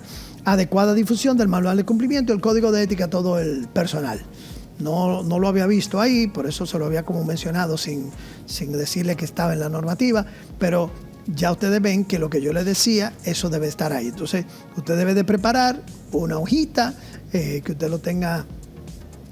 Speaker 1: adecuada difusión del manual de cumplimiento y el código de ética a todo el personal. No lo había visto ahí, por eso se lo había como mencionado sin decirle que estaba en la normativa, pero ya ustedes ven que lo que yo les decía, eso debe estar ahí. Entonces, usted debe de preparar una hojita que usted lo tenga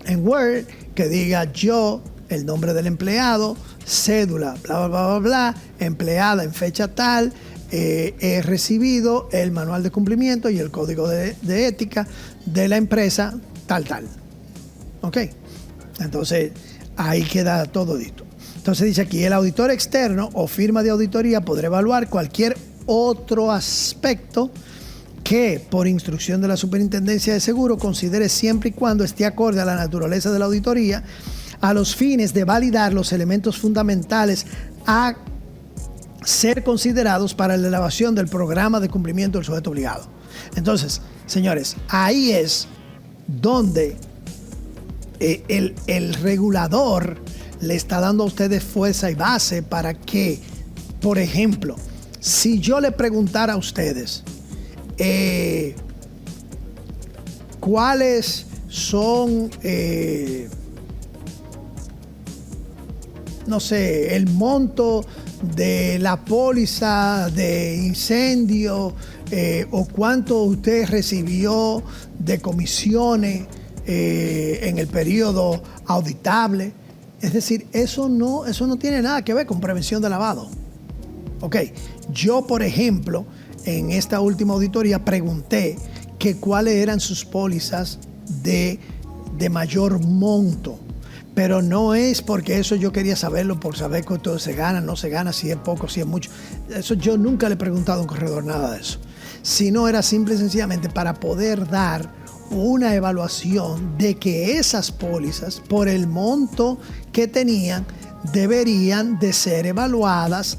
Speaker 1: en Word, que diga yo, el nombre del empleado, cédula, bla, bla, bla, bla, bla, empleada en fecha tal, he recibido el manual de cumplimiento y el código de ética de la empresa tal. ¿Ok? Entonces, ahí queda todo esto. Entonces dice aquí, el auditor externo o firma de auditoría podrá evaluar cualquier otro aspecto que, por instrucción de la Superintendencia de Seguros, considere siempre y cuando esté acorde a la naturaleza de la auditoría, a los fines de validar los elementos fundamentales a ser considerados para la elevación del programa de cumplimiento del sujeto obligado. Entonces, señores, ahí es donde el regulador le está dando a ustedes fuerza y base para que, por ejemplo, si yo le preguntara a ustedes cuáles son, no sé, el monto de la póliza de incendio o cuánto usted recibió de comisiones en el periodo auditable. Es decir, eso no tiene nada que ver con prevención de lavado. Ok, yo, por ejemplo, en esta última auditoría pregunté que cuáles eran sus pólizas de mayor monto. Pero no es porque eso yo quería saberlo, por saber cuánto se gana, no se gana, si es poco, si es mucho. Eso yo nunca le he preguntado a un corredor nada de eso. Sino era simple y sencillamente para poder dar una evaluación de que esas pólizas, por el monto que tenían, deberían de ser evaluadas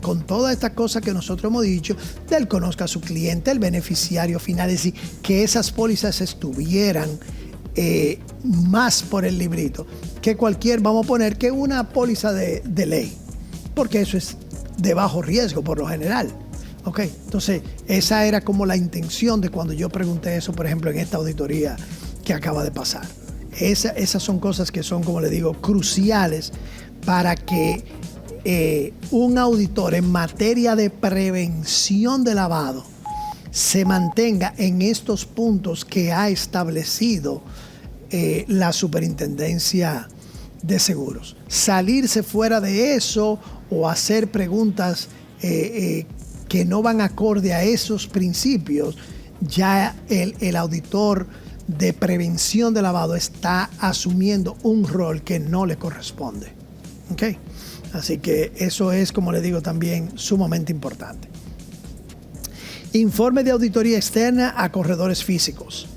Speaker 1: con todas estas cosas que nosotros hemos dicho, del conozca a su cliente, el beneficiario final, es decir, que esas pólizas estuvieran más por el librito que vamos a poner, que una póliza de ley, porque eso es de bajo riesgo por lo general. Ok, entonces esa era como la intención de cuando yo pregunté eso, por ejemplo, en esta auditoría que acaba de pasar. Esas son cosas que son, como le digo, cruciales para que un auditor en materia de prevención de lavado se mantenga en estos puntos que ha establecido la Superintendencia de Seguros. Salirse fuera de eso o hacer preguntas que no van acorde a esos principios, ya el auditor de prevención de lavado está asumiendo un rol que no le corresponde. ¿Okay? Así que eso es, como le digo, también sumamente importante. Informe de auditoría externa a corredores físicos.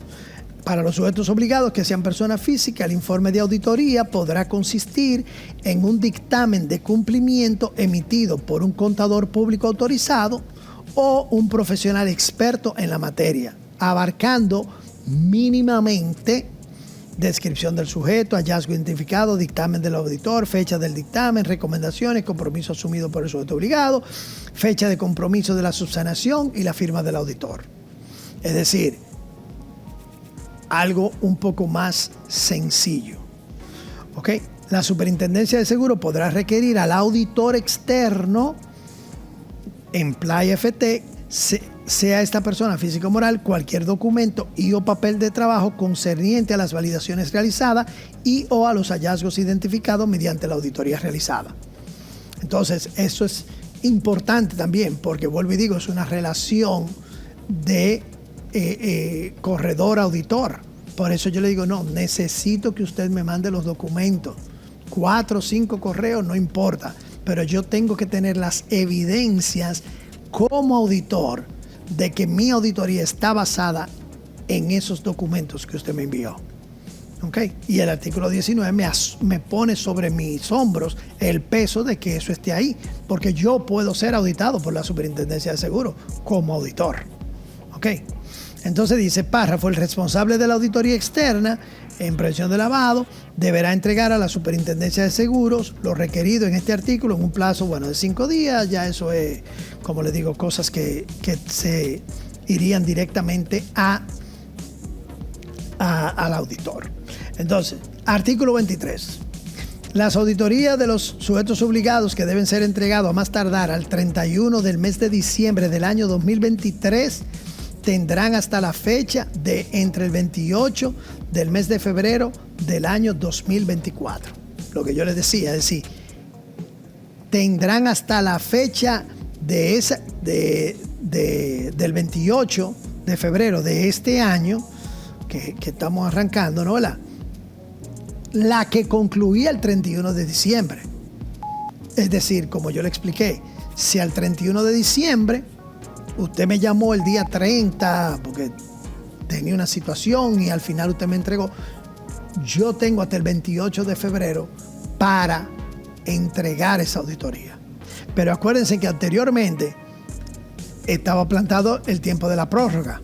Speaker 1: Para los sujetos obligados que sean personas físicas, el informe de auditoría podrá consistir en un dictamen de cumplimiento emitido por un contador público autorizado o un profesional experto en la materia, abarcando mínimamente descripción del sujeto, hallazgo identificado, dictamen del auditor, fecha del dictamen, recomendaciones, compromiso asumido por el sujeto obligado, fecha de compromiso de la subsanación y la firma del auditor. Es decir, algo un poco más sencillo. ¿Ok? La Superintendencia de Seguros podrá requerir al auditor externo, Employee FT, sea esta persona física o moral, cualquier documento y o papel de trabajo concerniente a las validaciones realizadas y o a los hallazgos identificados mediante la auditoría realizada. Entonces, eso es importante también, porque vuelvo y digo, es una relación de corredor-auditor. Por eso yo le digo, no, necesito que usted me mande los documentos. 4 o 5 correos, no importa, pero yo tengo que tener las evidencias como auditor de que mi auditoría está basada en esos documentos que usted me envió. ¿Okay? Y el artículo 19 me pone sobre mis hombros el peso de que eso esté ahí, porque yo puedo ser auditado por la Superintendencia de Seguros como auditor. ¿Okay? Entonces dice, párrafo, el responsable de la auditoría externa en prevención de lavado deberá entregar a la Superintendencia de Seguros lo requerido en este artículo en un plazo, de 5 días. Ya eso es, como les digo, cosas que se irían directamente al auditor. Entonces, artículo 23. Las auditorías de los sujetos obligados que deben ser entregados a más tardar al 31 del mes de diciembre del año 2023 tendrán hasta la fecha de entre el 28 del mes de febrero del año 2024. Lo que yo les decía, es decir, tendrán hasta la fecha del 28 de febrero de este año que estamos arrancando, ¿no? La que concluía el 31 de diciembre. Es decir, como yo le expliqué, si al 31 de diciembre usted me llamó el día 30 porque tenía una situación y al final usted me entregó, yo tengo hasta el 28 de febrero para entregar esa auditoría. Pero acuérdense que anteriormente estaba plantado el tiempo de la prórroga.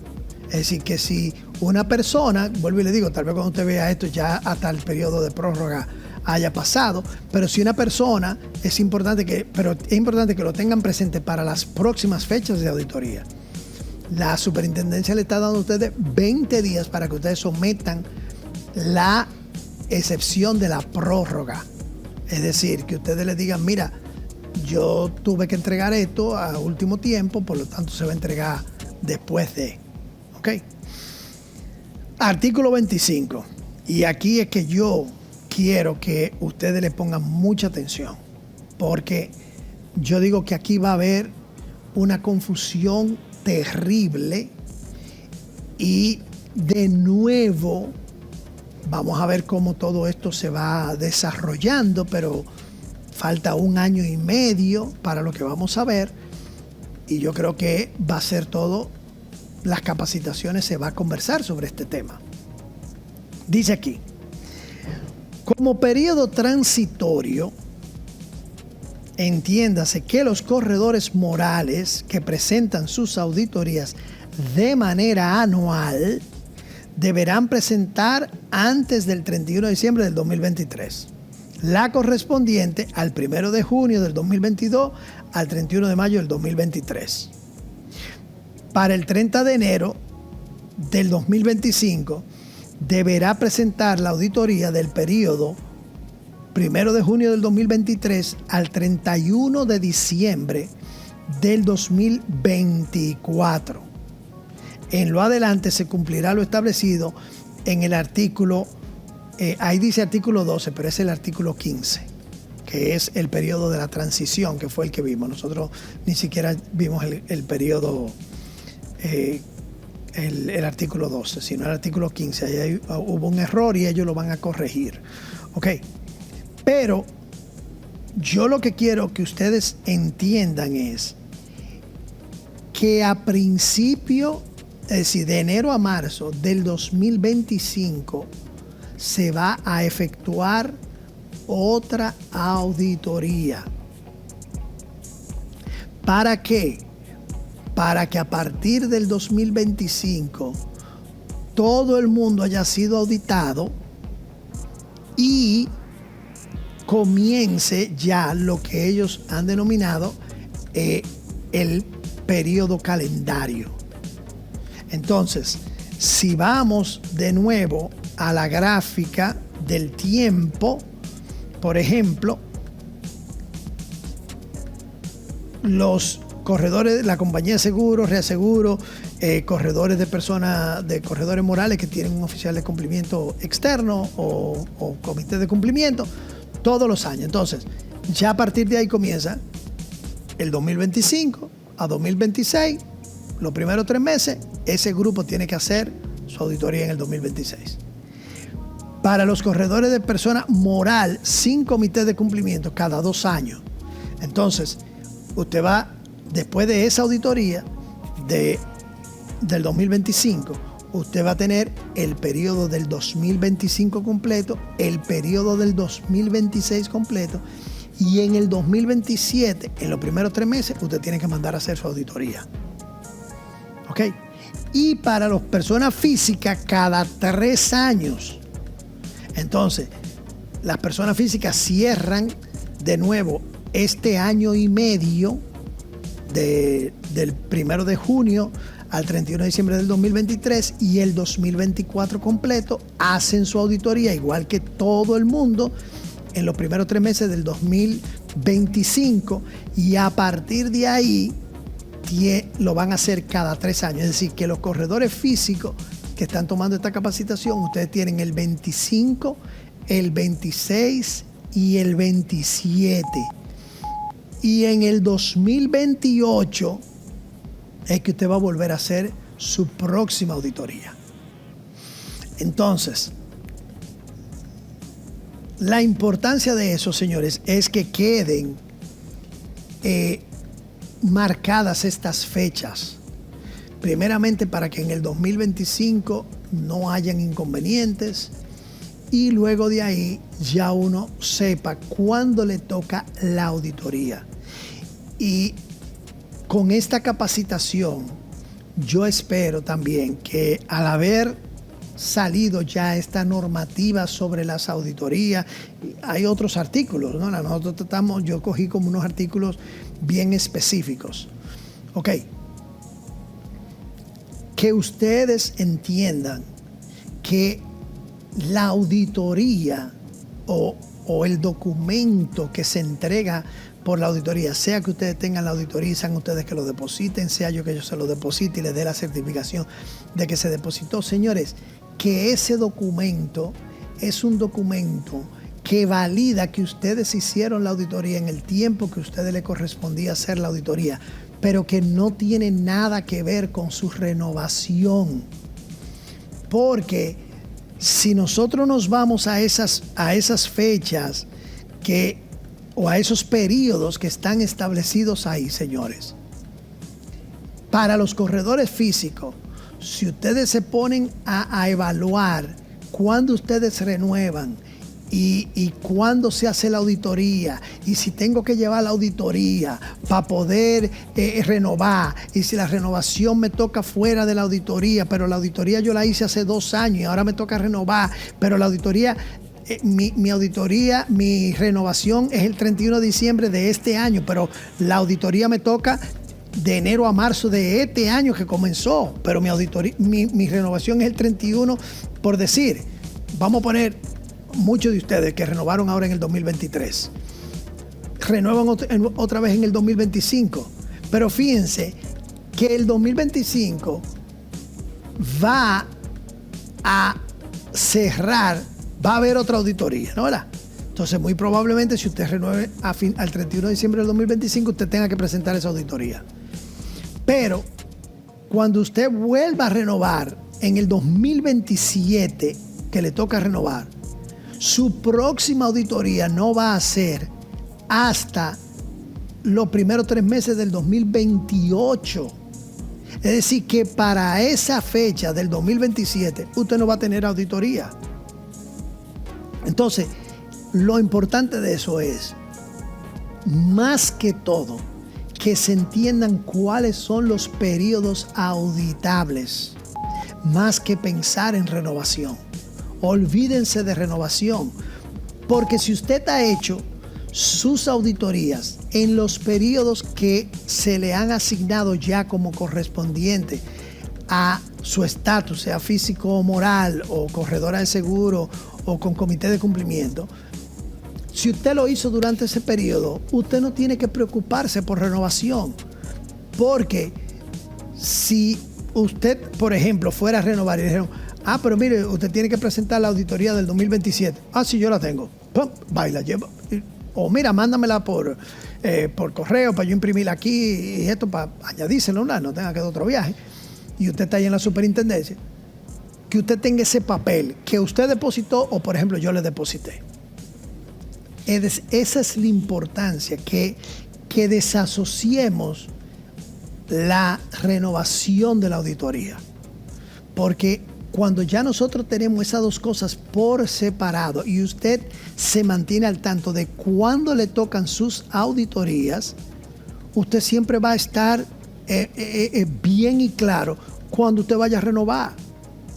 Speaker 1: Es decir, que si una persona, vuelvo y le digo, tal vez cuando usted vea esto ya hasta el periodo de prórroga haya pasado, pero si una persona, es importante que lo tengan presente para las próximas fechas de auditoría. La Superintendencia le está dando a ustedes 20 días para que ustedes sometan la excepción de la prórroga. Es decir, que ustedes le digan, mira, yo tuve que entregar esto a último tiempo, por lo tanto se va a entregar después de. ¿Ok? Artículo 25. Y aquí es que yo quiero que ustedes le pongan mucha atención, porque yo digo que aquí va a haber una confusión terrible y de nuevo vamos a ver cómo todo esto se va desarrollando, pero falta 1 año y medio para lo que vamos a ver y yo creo que va a ser todo, las capacitaciones se va a conversar sobre este tema. Dice aquí, como periodo transitorio, entiéndase que los corredores morales que presentan sus auditorías de manera anual deberán presentar antes del 31 de diciembre del 2023, la correspondiente al 1 de junio del 2022 al 31 de mayo del 2023. Para el 30 de enero del 2025 deberá presentar la auditoría del periodo 1 de junio del 2023 al 31 de diciembre del 2024. En lo adelante se cumplirá lo establecido en el artículo, ahí dice artículo 12, pero es el artículo 15, que es el periodo de la transición, que fue el que vimos. Nosotros ni siquiera vimos el periodo, el artículo 12, sino el artículo 15. Ahí hubo un error y ellos lo van a corregir. Ok, pero yo lo que quiero que ustedes entiendan es que a principio, es decir, de enero a marzo del 2025, se va a efectuar otra auditoría. ¿Para qué? Para que a partir del 2025 todo el mundo haya sido auditado y comience ya lo que ellos han denominado el periodo calendario. Entonces, si vamos de nuevo a la gráfica del tiempo, por ejemplo, los corredores, la compañía de seguros, reaseguro, corredores de personas, de corredores morales que tienen un oficial de cumplimiento externo o comité de cumplimiento, todos los años. Entonces, ya a partir de ahí comienza el 2025 a 2026, los primeros 3 meses, ese grupo tiene que hacer su auditoría en el 2026. Para los corredores de persona moral sin comité de cumplimiento, cada 2 años. Entonces, usted va, después de esa auditoría del 2025, usted va a tener el periodo del 2025 completo, el periodo del 2026 completo, y en el 2027, en los primeros 3 meses, usted tiene que mandar a hacer su auditoría. ¿Ok? Y para las personas físicas, cada 3 años. Entonces, las personas físicas cierran de nuevo este año y medio del 1 de junio al 31 de diciembre del 2023, y el 2024 completo hacen su auditoría igual que todo el mundo en los primeros 3 meses del 2025, y a partir de ahí lo van a hacer cada 3 años. Es decir, que los corredores físicos que están tomando esta capacitación, ustedes tienen el 25, el 26 y el 27. Y en el 2028 es que usted va a volver a hacer su próxima auditoría. Entonces, la importancia de eso, señores, es que queden marcadas estas fechas. Primeramente, para que en el 2025 no hayan inconvenientes, y luego de ahí ya uno sepa cuándo le toca la auditoría. Y con esta capacitación, yo espero también que, al haber salido ya esta normativa sobre las auditorías, hay otros artículos, ¿no? Nosotros tratamos, yo cogí como unos artículos bien específicos. Ok. Que ustedes entiendan que la auditoría o el documento que se entrega por la auditoría, sea que ustedes tengan la auditoría y sean ustedes que lo depositen, sea yo que yo se lo deposite y les dé la certificación de que se depositó, señores, que ese documento es un documento que valida que ustedes hicieron la auditoría en el tiempo que a ustedes les correspondía hacer la auditoría, pero que no tiene nada que ver con su renovación. Porque si nosotros nos vamos a esas fechas o a esos periodos que están establecidos ahí, señores, para los corredores físicos, si ustedes se ponen a evaluar cuándo ustedes renuevan y cuándo se hace la auditoría, y si tengo que llevar la auditoría para poder renovar, y si la renovación me toca fuera de la auditoría, pero la auditoría yo la hice hace 2 años y ahora me toca renovar, pero la auditoría, mi auditoría, mi renovación es el 31 de diciembre de este año, pero la auditoría me toca de enero a marzo de este año que comenzó, pero mi auditoría, mi renovación es el 31, por decir, vamos a poner muchos de ustedes que renovaron ahora en el 2023, renuevan otra vez en el 2025, pero fíjense que el 2025 va a cerrar, va a haber otra auditoría, ¿no? ¿Verdad? Entonces, muy probablemente, si usted renueve al 31 de diciembre del 2025, usted tenga que presentar esa auditoría. Pero, cuando usted vuelva a renovar en el 2027, que le toca renovar, su próxima auditoría no va a ser hasta los primeros 3 meses del 2028. Es decir, que para esa fecha del 2027, usted no va a tener auditoría. Entonces, lo importante de eso es, más que todo, que se entiendan cuáles son los periodos auditables, más que pensar en renovación. Olvídense de renovación, porque si usted ha hecho sus auditorías en los periodos que se le han asignado ya como correspondiente a su estatus, sea físico o moral, o corredora de seguro, o con comité de cumplimiento, si usted lo hizo durante ese periodo, usted no tiene que preocuparse por renovación, porque si usted, por ejemplo, fuera a renovar y dijeron, pero mire, usted tiene que presentar la auditoría del 2027. Sí, yo la tengo. ¡Pum! Va y la lleva. O mira, mándamela por correo para yo imprimirla aquí y esto para añadírselo, no tenga que dar otro viaje. Y usted está ahí en la superintendencia. Que usted tenga ese papel que usted depositó o, por ejemplo, yo le deposité. Esa es la importancia, que desasociemos la renovación de la auditoría. Porque cuando ya nosotros tenemos esas dos cosas por separado y usted se mantiene al tanto de cuándo le tocan sus auditorías, usted siempre va a estar bien y claro cuando usted vaya a renovar.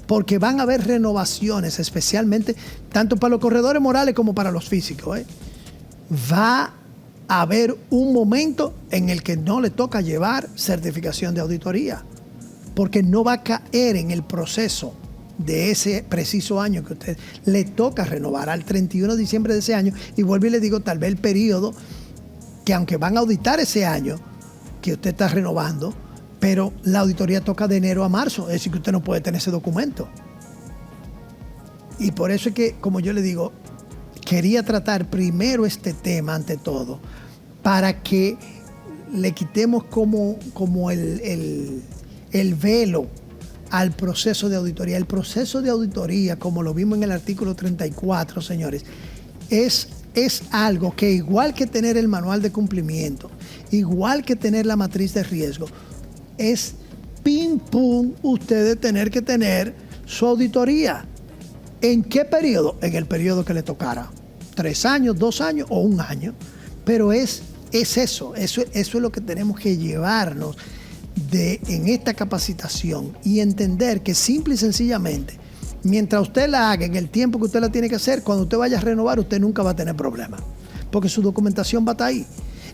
Speaker 1: Porque van a haber renovaciones, especialmente tanto para los corredores morales como para los físicos. Va a haber un momento en el que no le toca llevar certificación de auditoría, porque no va a caer en el proceso de ese preciso año que usted le toca renovar al 31 de diciembre de ese año. Y vuelvo y le digo, tal vez el periodo que, aunque van a auditar ese año que usted está renovando, pero la auditoría toca de enero a marzo, es decir, que usted no puede tener ese documento. Y por eso es que, como yo le digo, quería tratar primero este tema ante todo, para que le quitemos como el velo al proceso de auditoría. El proceso de auditoría, como lo vimos en el artículo 34, señores, es algo que, igual que tener el manual de cumplimiento, igual que tener la matriz de riesgo, es pim pum ustedes tener que tener su auditoría. ¿En qué periodo? En el periodo que le tocara. 3 años, 2 años o 1 año. Pero es eso es lo que tenemos que llevarnos en esta capacitación, y entender que simple y sencillamente, mientras usted la haga en el tiempo que usted la tiene que hacer, cuando usted vaya a renovar, usted nunca va a tener problemas, porque su documentación va a estar ahí.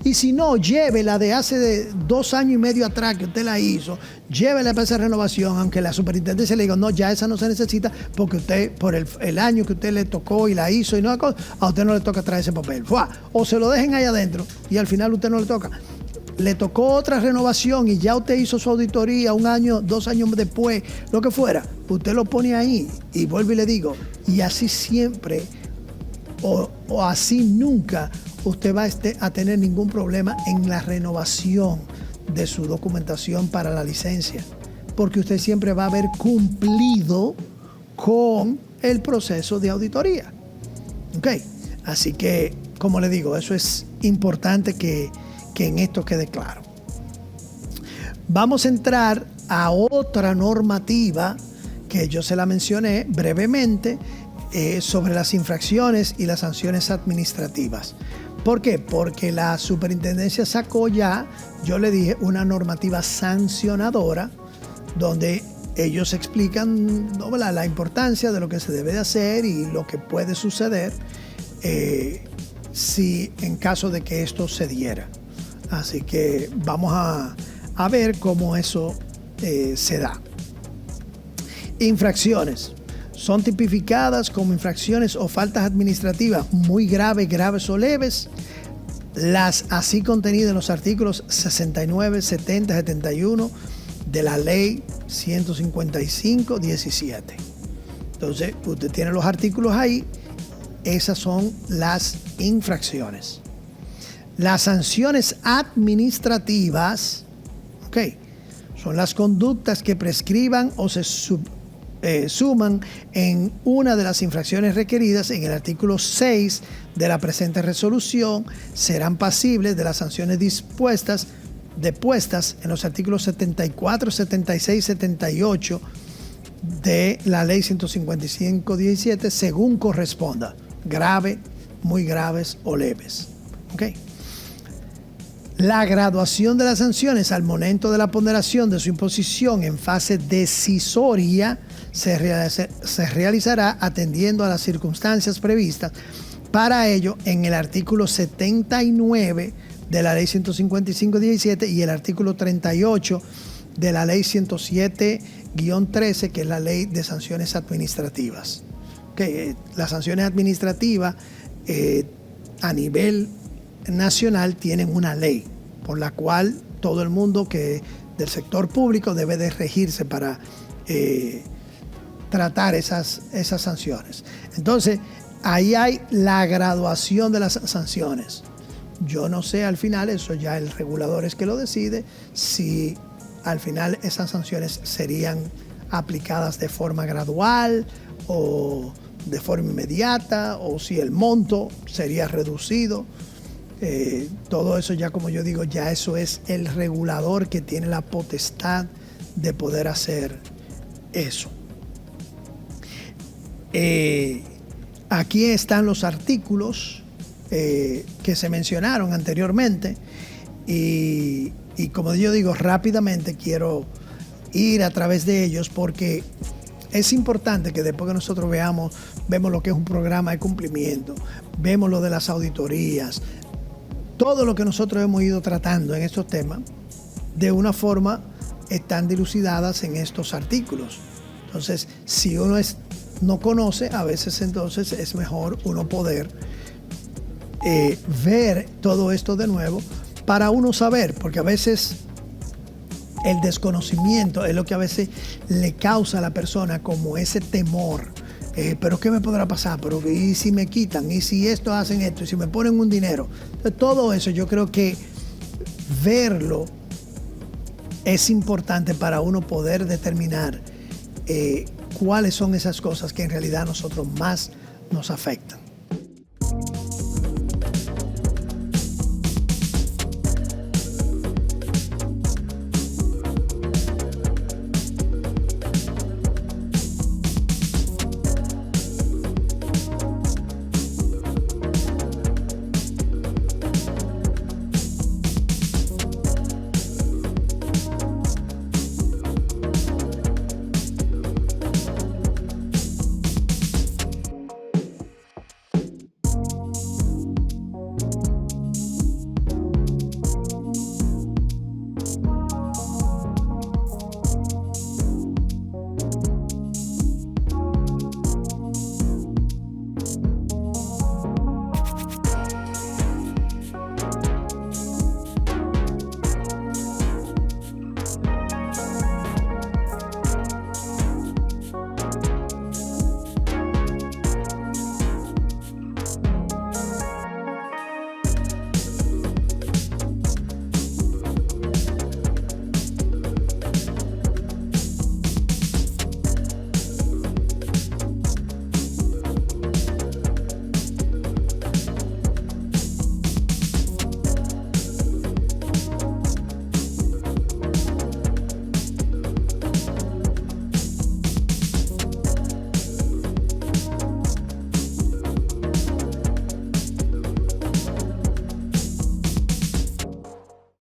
Speaker 1: Y si no, llévela de hace 2 años y medio atrás que usted la hizo, llévela para esa renovación, aunque la superintendencia le diga, no, ya esa no se necesita, porque usted, por el año que usted le tocó y la hizo, y no, a usted no le toca traer ese papel. O se lo dejen ahí adentro y al final usted no le toca. Le tocó otra renovación y ya usted hizo su auditoría 1 año, 2 años después, lo que fuera, usted lo pone ahí. Y vuelvo y le digo, y así siempre o así nunca usted va a tener ningún problema en la renovación de su documentación para la licencia, porque usted siempre va a haber cumplido con el proceso de auditoría. ¿Ok? Así que, como le digo, eso es importante que en esto quede claro. Vamos a entrar a otra normativa que yo se la mencioné brevemente, sobre las infracciones y las sanciones administrativas. ¿Por qué? Porque la superintendencia sacó ya, yo le dije, una normativa sancionadora donde ellos explican, ¿no?, la importancia de lo que se debe de hacer y lo que puede suceder si en caso de que esto se diera. Así que vamos a ver cómo eso se da. Infracciones. Son tipificadas como infracciones o faltas administrativas muy graves, graves o leves, las así contenidas en los artículos 69, 70, 71 de la ley 155-17. Entonces, usted tiene los artículos ahí, esas son las infracciones. Las sanciones administrativas, son las conductas que prescriban o se suman en una de las infracciones requeridas en el artículo 6 de la presente resolución, serán pasibles de las sanciones depuestas en los artículos 74, 76, 78 de la ley 155-17 según corresponda, grave, muy graves o leves. La graduación de las sanciones al momento de la ponderación de su imposición en fase decisoria se realizará atendiendo a las circunstancias previstas para ello en el artículo 79 de la ley 155-17 y el artículo 38 de la ley 107-13, que es la ley de sanciones administrativas. Las sanciones administrativas a nivel nacional tienen una ley por la cual todo el mundo que del sector público debe de regirse para tratar esas sanciones. Entonces, ahí hay la graduación de las sanciones. Yo no sé al final, eso ya el regulador es que lo decide, si al final esas sanciones serían aplicadas de forma gradual o de forma inmediata, o si el monto sería reducido. Todo eso ya, como yo digo, ya eso es el regulador que tiene la potestad de poder hacer eso. Aquí están los artículos que se mencionaron anteriormente y como yo digo, rápidamente quiero ir a través de ellos porque es importante que después que nosotros vemos lo que es un programa de cumplimiento, vemos lo de las auditorías, todo lo que nosotros hemos ido tratando en estos temas, de una forma están dilucidadas en estos artículos. Entonces, si uno no conoce, a veces entonces es mejor uno poder ver todo esto de nuevo para uno saber, porque a veces el desconocimiento es lo que a veces le causa a la persona como ese temor. Pero ¿qué me podrá pasar? Pero ¿y si me quitan? ¿Y si esto hacen esto? ¿Y si me ponen un dinero? Entonces, todo eso yo creo que verlo es importante para uno poder determinar cuáles son esas cosas que en realidad a nosotros más nos afectan.